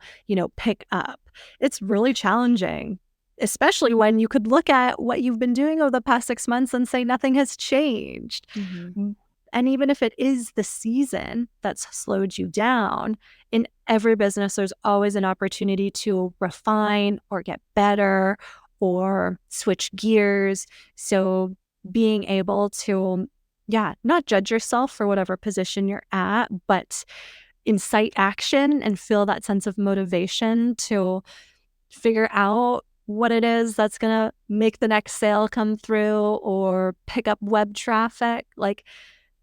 pick up. It's really challenging, especially when you could look at what you've been doing over the past 6 months and say nothing has changed. Hmm. And even if it is the season that's slowed you down, in every business, there's always an opportunity to refine or get better or switch gears. So being able to, yeah, not judge yourself for whatever position you're at, but incite action and feel that sense of motivation to figure out what it is that's going to make the next sale come through or pick up web traffic. Like,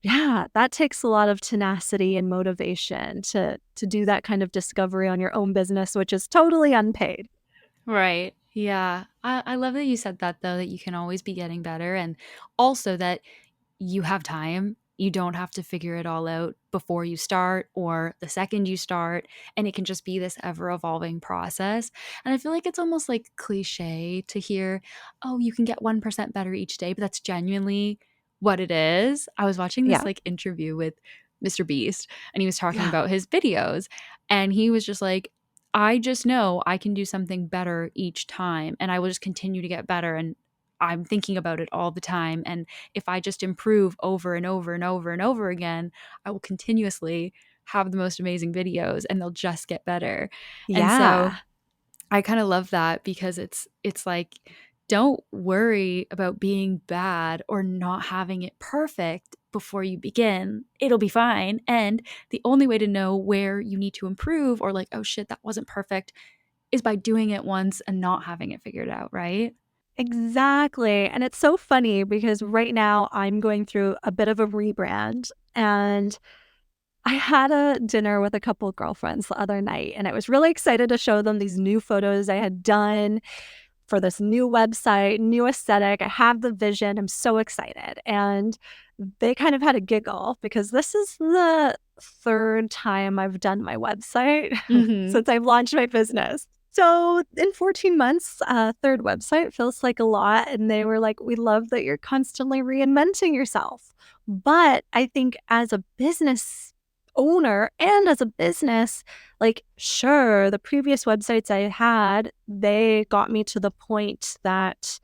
yeah, that takes a lot of tenacity and motivation to do that kind of discovery on your own business, which is totally unpaid. Right. Yeah. I love that you said that, though, that you can always be getting better. And also that you have time. You don't have to figure it all out before you start or the second you start. And it can just be this ever evolving process. And I feel like it's almost like cliche to hear, oh, you can get 1% better each day, but that's genuinely what it is. I was watching this Yeah. like interview with Mr. Beast and he was talking Yeah. about his videos and he was just like, I just know I can do something better each time and I will just continue to get better. And I'm thinking about it all the time. And if I just improve over and over and over and over again, I will continuously have the most amazing videos and they'll just get better. And so Yeah. I kind of love that because it's like don't worry about being bad or not having it perfect before you begin. It'll be fine. And the only way to know where you need to improve or like, oh shit, that wasn't perfect is by doing it once and not having it figured out, right? Exactly. And it's so funny because right now I'm going through a bit of a rebrand and I had a dinner with a couple of girlfriends the other night and I was really excited to show them these new photos I had done for this new website, new aesthetic. I have the vision. I'm so excited. And they kind of had a giggle because this is the third time I've done my website Mhm. since I've launched my business. So in 14 months, third website feels like a lot. And they were like, we love that you're constantly reinventing yourself. But I think as a business owner and as a business, like, sure, the previous websites I had, they got me to the point that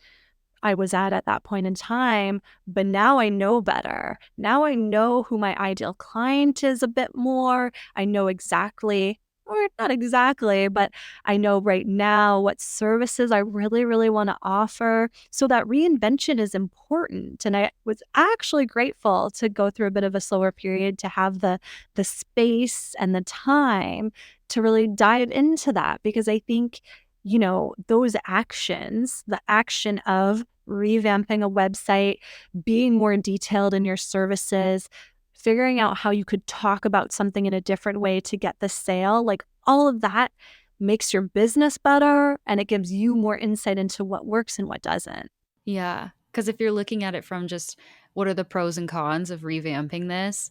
I was at that point in time, but now I know better. Now I know who my ideal client is a bit more. I know exactly, or not exactly, but I know right now what services I really, really want to offer. So that reinvention is important. And I was actually grateful to go through a bit of a slower period to have the space and the time to really dive into that because I think those actions, the action of revamping a website, being more detailed in your services, figuring out how you could talk about something in a different way to get the sale, like all of that makes your business better and it gives you more insight into what works and what doesn't. Yeah. Because if you're looking at it from just what are the pros and cons of revamping this,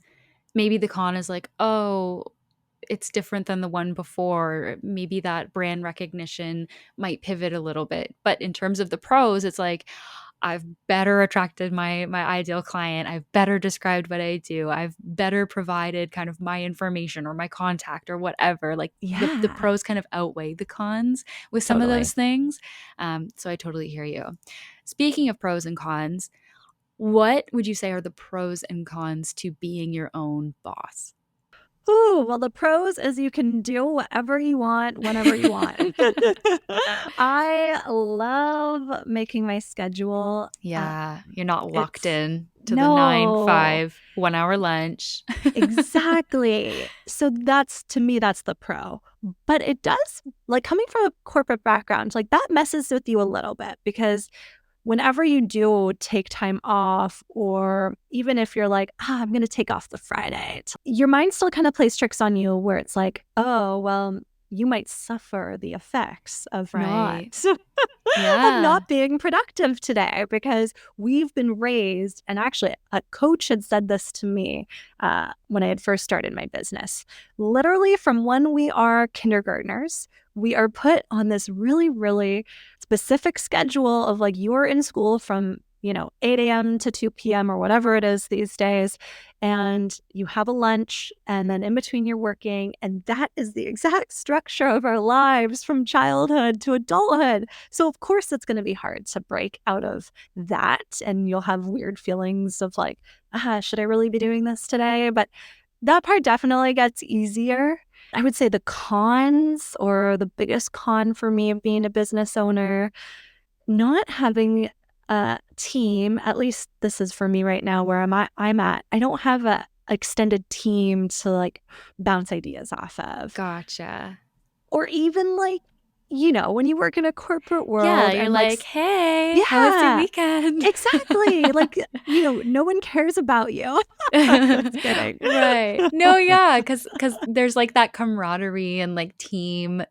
maybe the con is like, oh, it's different than the one before. Maybe that brand recognition might pivot a little bit. But in terms of the pros, it's like I've better attracted my ideal client. I've better described what I do. I've better provided kind of my information or my contact or whatever. Like the Yeah, pros kind of outweigh the cons with some of those totally. things. So I totally hear you. Speaking of pros and cons, what would you say are the pros and cons to being your own boss? Ooh, well, the pros is you can do whatever you want whenever you want. I love making my schedule. Yeah, you're not locked It's in. to the 9, No. 5, 1 hour lunch. Exactly. So that's, to me, that's the pro. But it does, like, coming from a corporate background, like, that messes with you a little bit, because whenever you do take time off, or even if you're like, I'm going to take off the Friday, your mind still kind of plays tricks on you, where it's like, oh, well, you might suffer the effects of not Right. of Yeah. not being productive today, because we've been raised. And actually, a coach had said this to me when I had first started my business. Literally, from when we are kindergartners, we are put on this really, really specific schedule of, like, you're in school from 8 a.m. to 2 p.m. or whatever it is these days, and you have a lunch, and then in between you're working, and that is the exact structure of our lives from childhood to adulthood. So of course it's going to be hard to break out of that, and you'll have weird feelings of like, should I really be doing this today? But that part definitely gets easier. I would say the cons, or the biggest con for me of being a business owner, not having a team. At least this is for me right now where I'm at. I don't have a extended team to, like, bounce ideas off of. Gotcha. Or even, like, when you work in a corporate Yeah, world you're and, like, like, "Hey, how was your yeah, weekend?" exactly. Like, no one cares about you. Just kidding. Right. No, yeah, because there's, like, that camaraderie and, like, team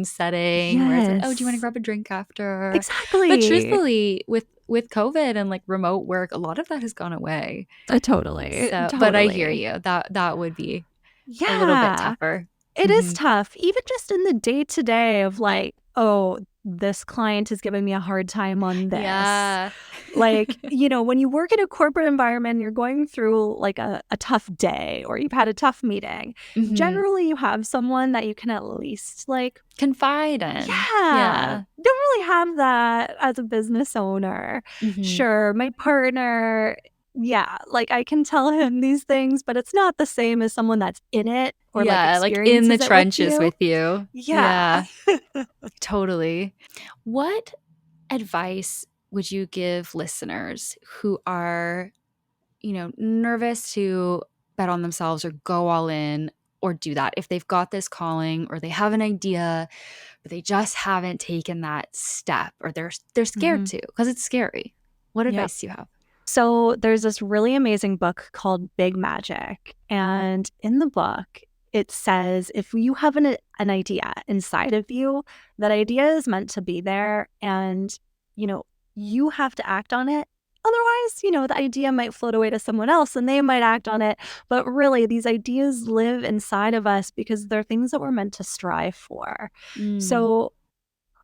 setting where it's like, "Oh, do you wanna Yes, grab a drink after?" But exactly. truthfully, with COVID and, like, remote work, a lot of that has gone away. Totally, So but I hear totally. you. That would be a little bit Yeah. tougher. It is Mhm. tough, even just in the day to day of, like, oh, this client is giving me a hard time on this. Yeah. Like, when you work in a corporate environment, you're going through, like, a tough day, or you've had a tough meeting. Mhm. Generally, you have someone that you can at least, like, Confide in. yeah, Yeah. don't really have that as a business owner. Mhm. Sure, my partner, yeah, like, I can tell him these things, but it's not the same as someone that's in it, or, like, Yeah, like, in the experiences it with trenches you. with you. Yeah. Yeah, totally. What advice would you give listeners who are, nervous to bet on themselves or go all in or do that? If they've got this calling or they have an idea, but they just haven't taken that step, or they're scared Mhm. to because it's scary. What Yep. advice do you have? So there's this really amazing book called Big Magic. And in the book, it says if you have an idea inside of you, that idea is meant to be there, and, you know, you have to act on it. Otherwise, the idea might float away to someone else and they might act on it. But really, these ideas live inside of us because they're things that we're meant to strive for. Mm. So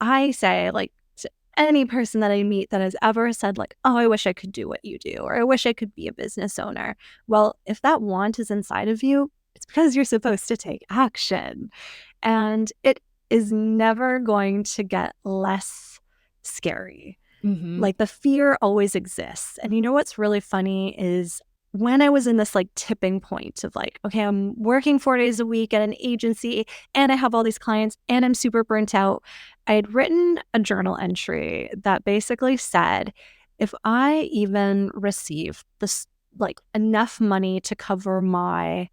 I say, like, to any person that I meet that has ever said, like, oh, I wish I could do what you do, or I wish I could be a business owner. Well, if that want is inside of you, it's because you're supposed to take action. And it is never going to get less scary. Mhm. Like, the fear always exists. And what's really funny is, when I was in this, like, tipping point of, like, okay, I'm working 4 days a week at an agency, and I have all these clients, and I'm super burnt out, I had written a journal entry that basically said, if I even receive this, like, enough money to cover my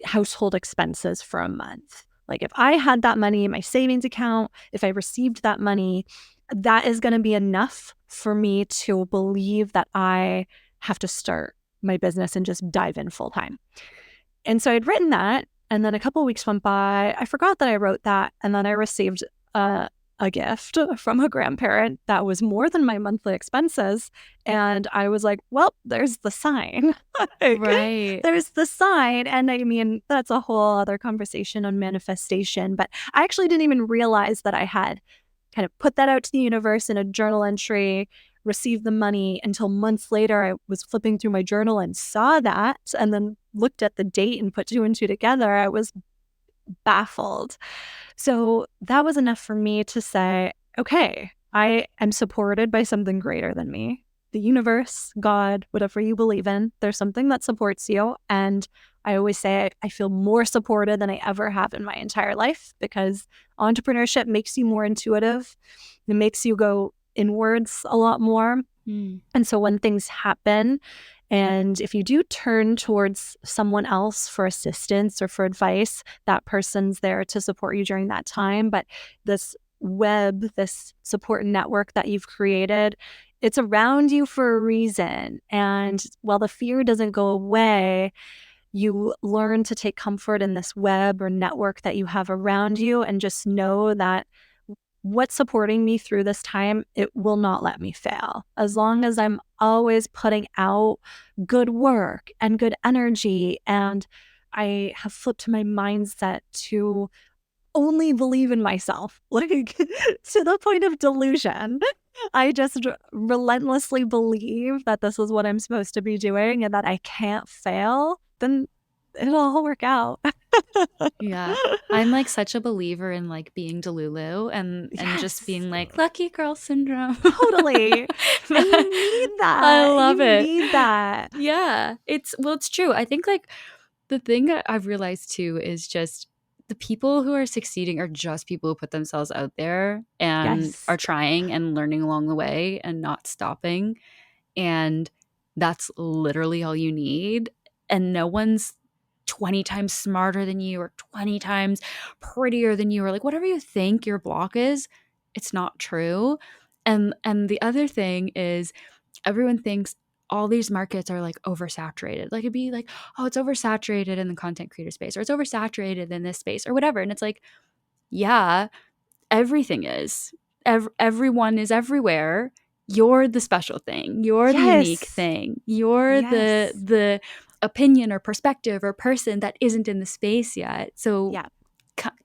household expenses for a month. Like, if I had that money in my savings account, if I received that money, that is going to be enough for me to believe that I have to start my business and just dive in full time. And so I'd written that. And then a couple of weeks went by. I forgot that I wrote that. And then I received a gift from a grandparent that was more than my monthly expenses. And I was like, well, there's the sign. Like, Right. there's the sign. And I mean, that's a whole other conversation on manifestation. But I actually didn't even realize that I had kind of put that out to the universe in a journal entry, received the money, until months later I was flipping through my journal and saw that, and then looked at the date and put two and two together. I was baffled. So that was enough for me to say, okay, I am supported by something greater than me. The universe, God, whatever you believe in, there's something that supports you. And I always say I feel more supported than I ever have in my entire life, because entrepreneurship makes you more intuitive. It makes you go inwards a lot more. Mm. And so when things happen, and if you do turn towards someone else for assistance or for advice, that person's there to support you during that time. But this web, this support network that you've created, it's around you for a reason. And while the fear doesn't go away, you learn to take comfort in this web or network that you have around you, and just know that what's supporting me through this time, it will not let me fail. As long as I'm always putting out good work and good energy, and I have flipped my mindset to only believe in myself, like to the point of delusion. I just relentlessly believe that this is what I'm supposed to be doing and that I can't fail, then it'll all work out. Yeah. I'm like such a believer in like being Delulu and just Yes. being like lucky girl syndrome. Totally. And you need I that. love You it. need that. Yeah. It's true. I think like the thing that I've realized too is just the people who are succeeding are just people who put themselves out there and are Yes. trying and learning along the way and not stopping. And that's literally all you need. And no one's 20 times smarter than you or 20 times prettier than you or like whatever you think your block is, it's not true. And the other thing is everyone thinks all these markets are like oversaturated. Like it'd be like, oh, it's oversaturated in the content creator space or it's oversaturated in this space or whatever. And it's like, yeah, everything is. Everyone is everywhere. You're the special thing. You're the unique Yes. thing. You're the Yes. the opinion or perspective or person that isn't in the space yet. So Yeah.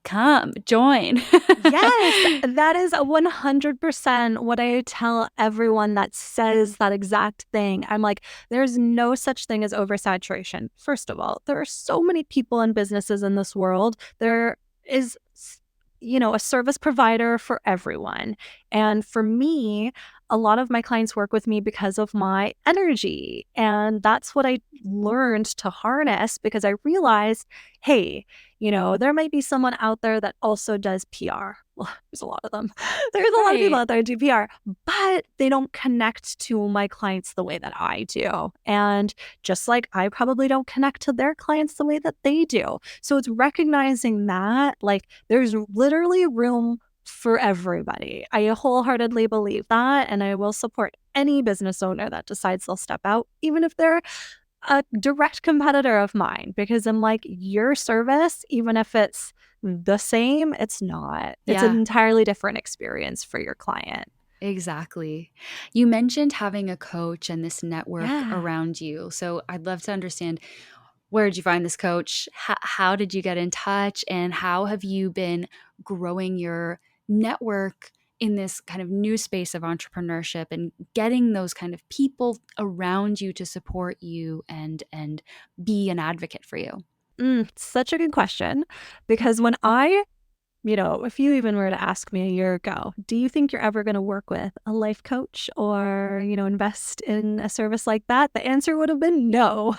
come, join. Yes, that is 100% what I tell everyone that says that exact thing. I'm like, there's no such thing as oversaturation. First of all, there are so many people and businesses in this world. There is, a service provider for everyone. And for me, a lot of my clients work with me because of my energy. And that's what I learned to harness, because I realized, hey, there might be someone out there that also does PR. Well, there's a lot of them. There's a lot of people Right. out there who do PR, but they don't connect to my clients the way that I do. And just like I probably don't connect to their clients the way that they do. So it's recognizing that, like, there's literally room for everybody. I wholeheartedly believe that. And I will support any business owner that decides they'll step out, even if they're a direct competitor of mine, because I'm like, your service, even if it's the same, it's not. It's an Yeah. entirely different experience for your client. Exactly. You mentioned having a coach and this network Yeah. around you. So I'd love to understand, where did you find this coach? How did you get in touch? And how have you been growing your network in this kind of new space of entrepreneurship and getting those kind of people around you to support you and be an advocate for you? Such a good question. Because when if you even were to ask me a year ago, do you think you're ever going to work with a life coach or, invest in a service like that? The answer would have been no.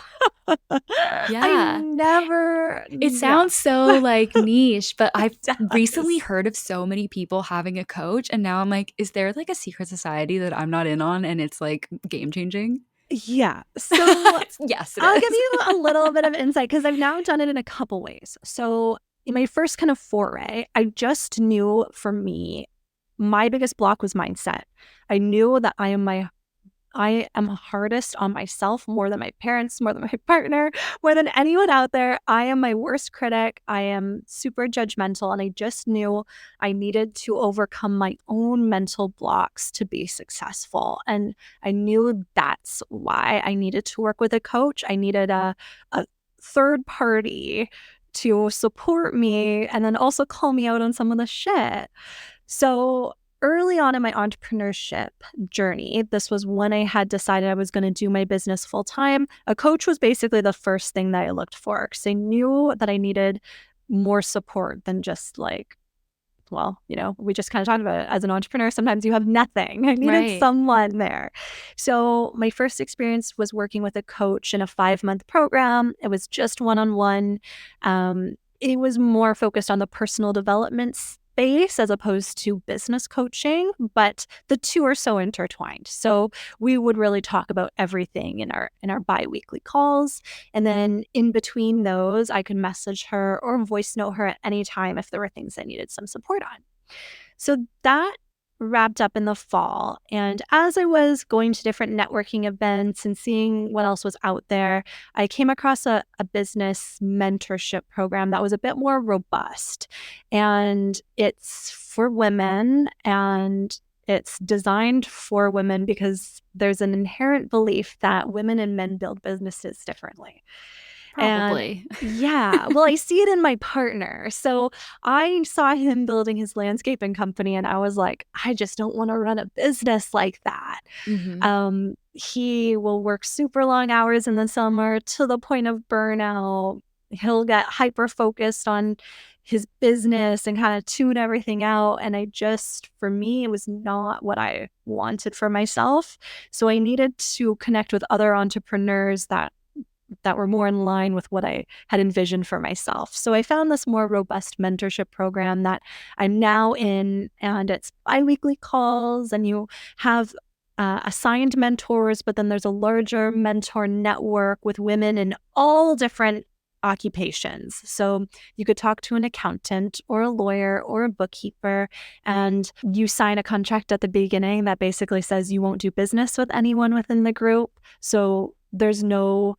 I Yeah. never, It no. sounds so like niche, but I've It recently does. heard of so many people having a coach. And now I'm like, is there like a secret society that I'm not in on and it's like game changing? Yeah. So Yes, it I'll give is. you a little bit of insight, because I've now done it in a couple ways. So in my first kind of foray, I just knew, for me, my biggest block was mindset. I knew that I am hardest on myself more than my parents, more than my partner, more than anyone out there. I am my worst critic. I am super judgmental. And I just knew I needed to overcome my own mental blocks to be successful. And I knew that's why I needed to work with a coach. I needed a third party to support me and then also call me out on some of the shit. So early on in my entrepreneurship journey, this was when I had decided I was going to do my business full time. A coach was basically the first thing that I looked for, because I knew that I needed more support than just like, well, we just kind of talked about it. As an entrepreneur, sometimes you have nothing. I needed Right. someone there. So my first experience was working with a coach in a 5-month program. It was just one-on-one. It was more focused on the personal development space as opposed to business coaching, but the two are so intertwined. So we would really talk about everything in our biweekly calls. And then in between those, I could message her or voice note her at any time if there were things I needed some support on. So that wrapped up in the fall. And as I was going to different networking events and seeing what else was out there, I came across a business mentorship program that was a bit more robust. And it's for women, and it's designed for women because there's an inherent belief that women and men build businesses differently. And Probably. yeah, well, I see it in my partner. So I saw him building his landscaping company, and I was like, I just don't want to run a business like that. Mhm. He will work super long hours in the summer to the point of burnout. He'll get hyper focused on his business and kind of tune everything out. And for me, it was not what I wanted for myself. So I needed to connect with other entrepreneurs that were more in line with what I had envisioned for myself. So I found this more robust mentorship program that I'm now in, and it's biweekly calls, and you have assigned mentors, but then there's a larger mentor network with women in all different occupations. So you could talk to an accountant or a lawyer or a bookkeeper, and you sign a contract at the beginning that basically says you won't do business with anyone within the group. So there's no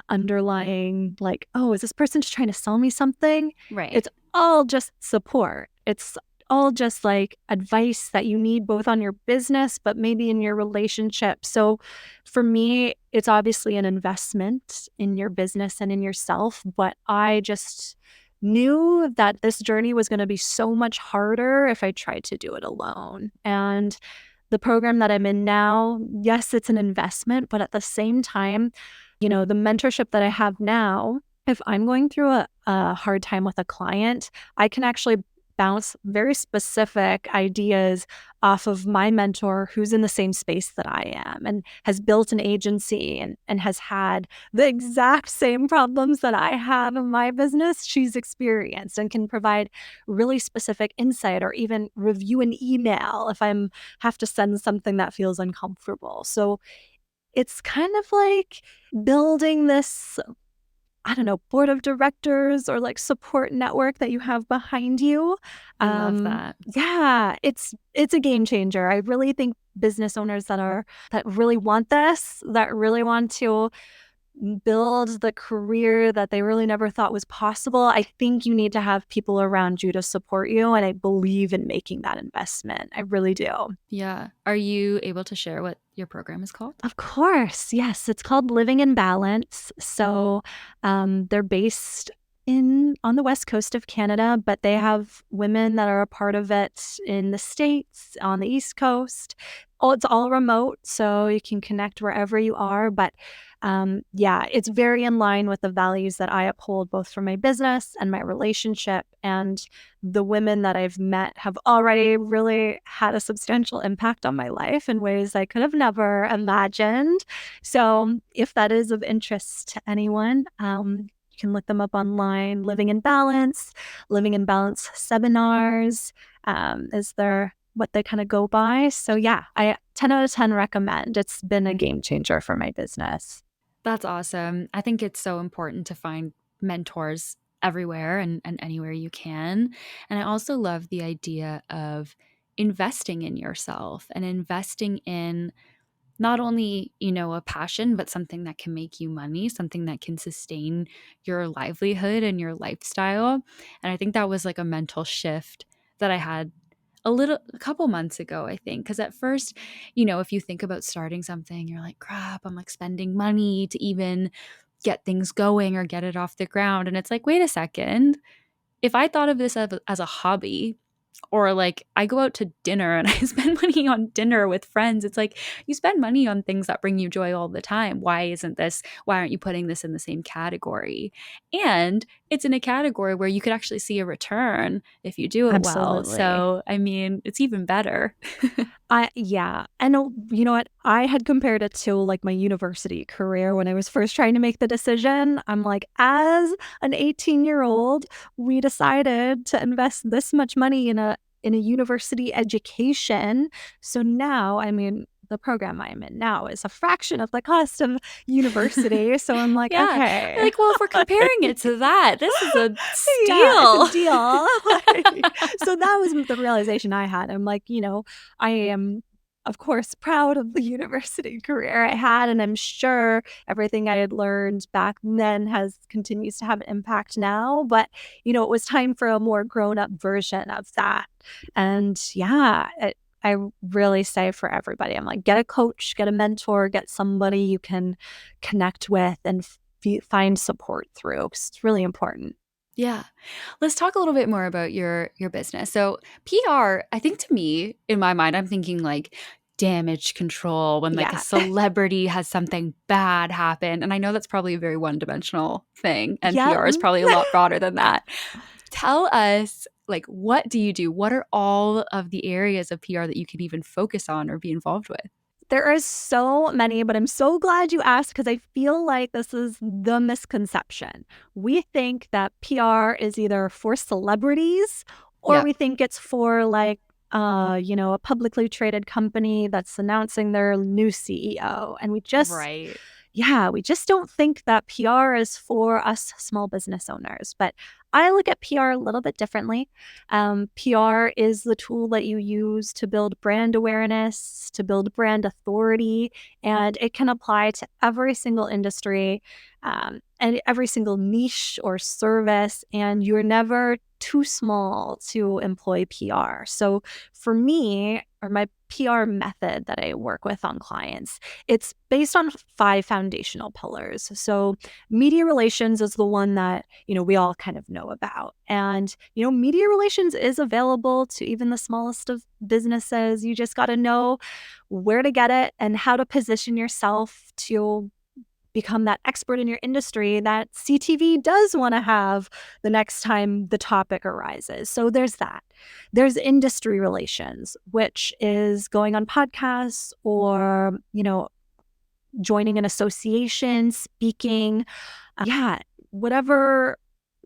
underlying, like, oh, is this person just trying to sell me something? Right. It's all just support. It's all just like advice that you need both on your business, but maybe in your relationship. So for me, it's obviously an investment in your business and in yourself. But I just knew that this journey was going to be so much harder if I tried to do it alone. And the program that I'm in now, yes, it's an investment, but at the same time, the mentorship that I have now, if I'm going through a hard time with a client, I can actually bounce very specific ideas off of my mentor who's in the same space that I am and has built an agency and has had the exact same problems that I have in my business. She's experienced and can provide really specific insight or even review an email if I'm have to send something that feels uncomfortable. So it's kind of like building this, I don't know, board of directors or like support network that you have behind you. I love that. Yeah, it's a game changer. I really think business owners that really want this, that really want to build the career that they really never thought was possible, I think you need to have people around you to support you. And I believe in making that investment. I really do. Yeah. Are you able to share what your program is called? Of course. Yes. It's called Living in Balance. So they're based on the west coast of Canada, but they have women that are a part of it in the States, on the East Coast. Oh, it's all remote, so you can connect wherever you are. But yeah, it's very in line with the values that I uphold, both for my business and my relationship. And the women that I've met have already really had a substantial impact on my life in ways I could have never imagined. So if that is of interest to anyone, you can look them up online. Living in Balance seminars is what they kind of go by. So yeah, I 10 out of 10 recommend. It's been a game changer for my business. That's awesome. I think it's so important to find mentors everywhere and anywhere you can. And I also love the idea of investing in yourself and investing in not only, a passion, but something that can make you money, something that can sustain your livelihood and your lifestyle. And I think that was like a mental shift that I had a couple months ago, I think. Because at first, if you think about starting something, you're like, crap, I'm like spending money to even get things going or get it off the ground. And it's like, wait a second. If I thought of this as a hobby, or like I go out to dinner and I spend money on dinner with friends. It's like you spend money on things that bring you joy all the time. Why aren't you putting this in the same category? And it's in a category where you could actually see a return if you do it well. Absolutely. So, I mean, it's even better. Yeah. And you know what? I had compared it to like my university career when I was first trying to make the decision. I'm like, as an 18-year-old, we decided to invest this much money in in a university education. So now, I mean, the program I'm in now is a fraction of the cost of university. So I'm like, Yeah. okay. Like, well, if we're comparing it to that, this is a Yeah, it's a steal. deal. So that was the realization I had. I'm like, I am, of course, proud of the university career I had, and I'm sure everything I had learned back then continues to have an impact now. But it was time for a more grown-up version of that. And yeah, I really say for everybody, I'm like, get a coach, get a mentor, get somebody you can connect with and find support through, 'cause it's really important. Yeah. Let's talk a little bit more about your business. So, PR, I think to me, in my mind, I'm thinking like damage control when like a Yeah. celebrity has something bad happen. And I know that's probably a very one-dimensional thing, and Yep. PR is probably a lot broader than that. Tell us, like, what do you do? What are all of the areas of PR that you can even focus on or be involved with? There are so many, but I'm so glad you asked because I feel like this is the misconception. We think that PR is either for celebrities or Yeah. we think it's for like a publicly traded company that's announcing their new CEO. And Right. we just don't think that PR is for us small business owners. But I look at PR a little bit differently. PR is the tool that you use to build brand awareness, to build brand authority, and it can apply to every single industry and every single niche or service. And you're never too small to employ PR. So for me, or my PR method that I work with on clients, it's based on 5 foundational pillars. So media relations is the one that, we all kind of know about. And, media relations is available to even the smallest of businesses. You just got to know where to get it and how to position yourself to become that expert in your industry that CTV does want to have the next time the topic arises. So there's that. There's industry relations, which is going on podcasts or, joining an association, speaking. Yeah, whatever,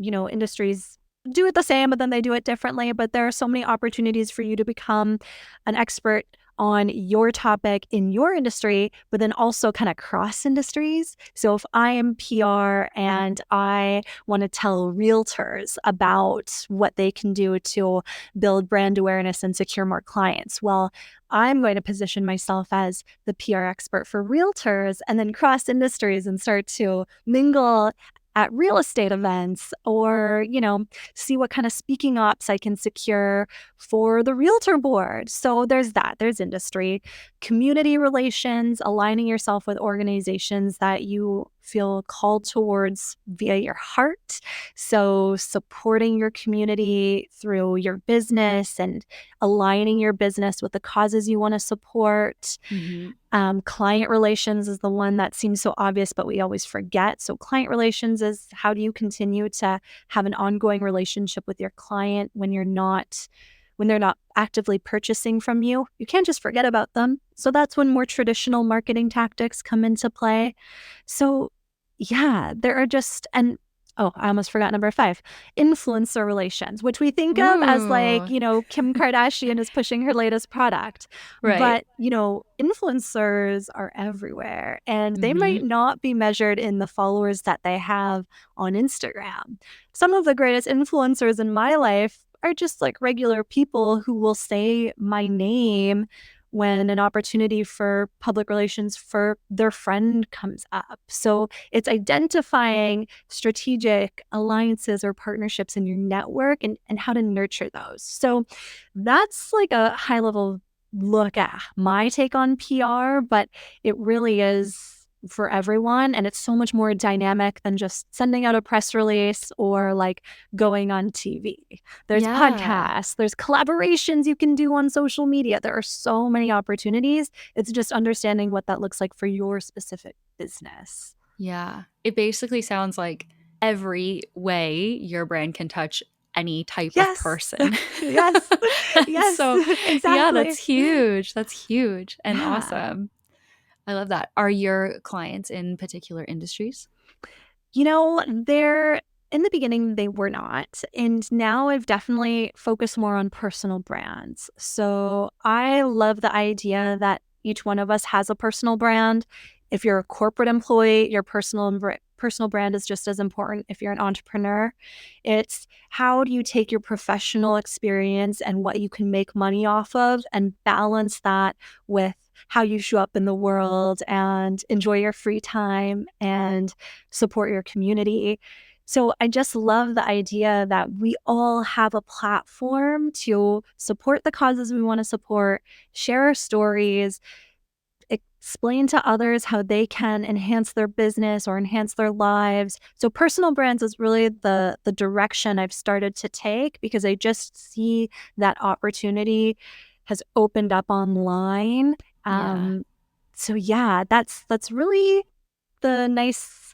industries do it the same, but then they do it differently. But there are so many opportunities for you to become an expert on your topic in your industry, but then also kind of cross industries. So if I am PR and I want to tell realtors about what they can do to build brand awareness and secure more clients, well, I'm going to position myself as the PR expert for realtors and then cross industries and start to mingle at real estate events or, see what kind of speaking ops I can secure for the realtor board. So there's that. There's industry, community relations, aligning yourself with organizations that you feel called towards via your heart. So supporting your community through your business and aligning your business with the causes you want to support. Mm-hmm. Client relations is the one that seems so obvious, but we always forget. So client relations is how do you continue to have an ongoing relationship with your client when they're not actively purchasing from you. You can't just forget about them. So that's when more traditional marketing tactics come into play. So yeah, there are I almost forgot number 5, influencer relations, which we think of as like, Ooh. Kim Kardashian is pushing her latest product. Right. But, influencers are everywhere and they Mm-hmm. might not be measured in the followers that they have on Instagram. Some of the greatest influencers in my life are just like regular people who will say my name when an opportunity for public relations for their friend comes up. So it's identifying strategic alliances or partnerships in your network and how to nurture those. So that's like a high level look at my take on PR, but it really is for everyone. And it's so much more dynamic than just sending out a press release or like going on TV. There's Yeah. podcasts, there's collaborations you can do on social media. There are so many opportunities. It's just understanding what that looks like for your specific business. Yeah. It basically sounds like every way your brand can touch any type of Yes. person. Yes. Yes. So, yeah, that's Exactly. huge. That's huge and Yeah. awesome. I love that. Are your clients in particular industries? There In the beginning, they were not. And now I've definitely focused more on personal brands. So I love the idea that each one of us has a personal brand. If you're a corporate employee, your personal brand is just as important. If you're an entrepreneur, it's how do you take your professional experience and what you can make money off of and balance that with how you show up in the world and enjoy your free time and support your community. So I just love the idea that we all have a platform to support the causes we want to support, share our stories, explain to others how they can enhance their business or enhance their lives. So personal brands is really the direction I've started to take because I just see that opportunity has opened up online. Yeah. Um, so yeah, that's really the nice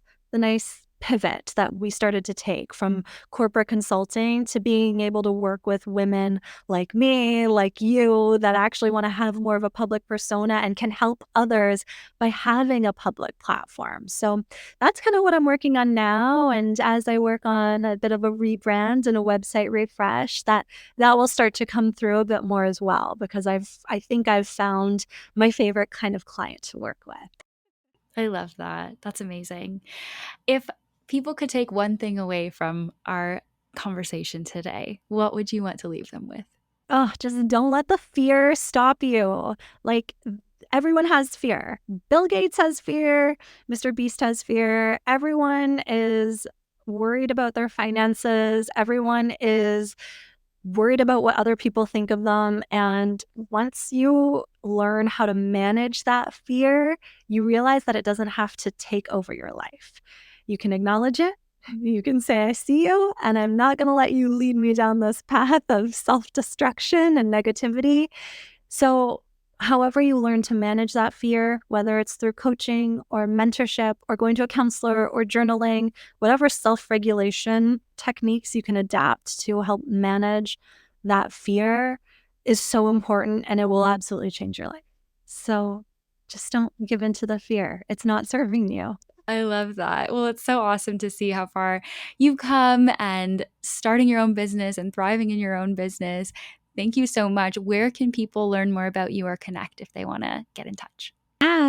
pivot that we started to take from corporate consulting to being able to work with women like me, like you, that actually want to have more of a public persona and can help others by having a public platform. So that's kind of what I'm working on now. And as I work on a bit of a rebrand and a website refresh, that will start to come through a bit more as well, because I think I've found my favorite kind of client to work with. I love that. That's amazing. If people could take one thing away from our conversation today, what would you want to leave them with? Oh, just don't let the fear stop you. Like, everyone has fear. Bill Gates has fear. Mr. Beast has fear. Everyone is worried about their finances. Everyone is worried about what other people think of them. And once you learn how to manage that fear, you realize that it doesn't have to take over your life. You can acknowledge it. You can say, I see you, and I'm not going to let you lead me down this path of self destruction and negativity. So, however, you learn to manage that fear, whether it's through coaching or mentorship or going to a counselor or journaling, whatever self regulation techniques you can adapt to help manage that fear is so important, and it will absolutely change your life. So, just don't give in to the fear. It's not serving you. I love that. Well, it's so awesome to see how far you've come and starting your own business and thriving in your own business. Thank you so much. Where can people learn more about you or connect if they want to get in touch?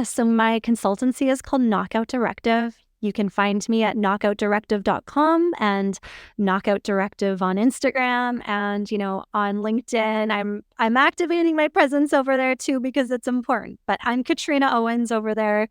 So my consultancy is called Knockout Directive. You can find me at knockoutdirective.com and Knockout Directive on Instagram and, on LinkedIn. I'm activating my presence over there too because it's important. But I'm Katrina Owens over there.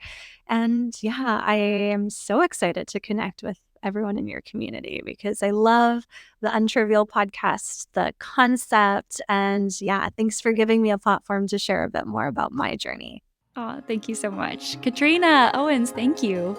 And yeah, I am so excited to connect with everyone in your community because I love the Untrivial podcast, the concept. And yeah, thanks for giving me a platform to share a bit more about my journey. Oh, thank you so much. Katrina Owens, thank you.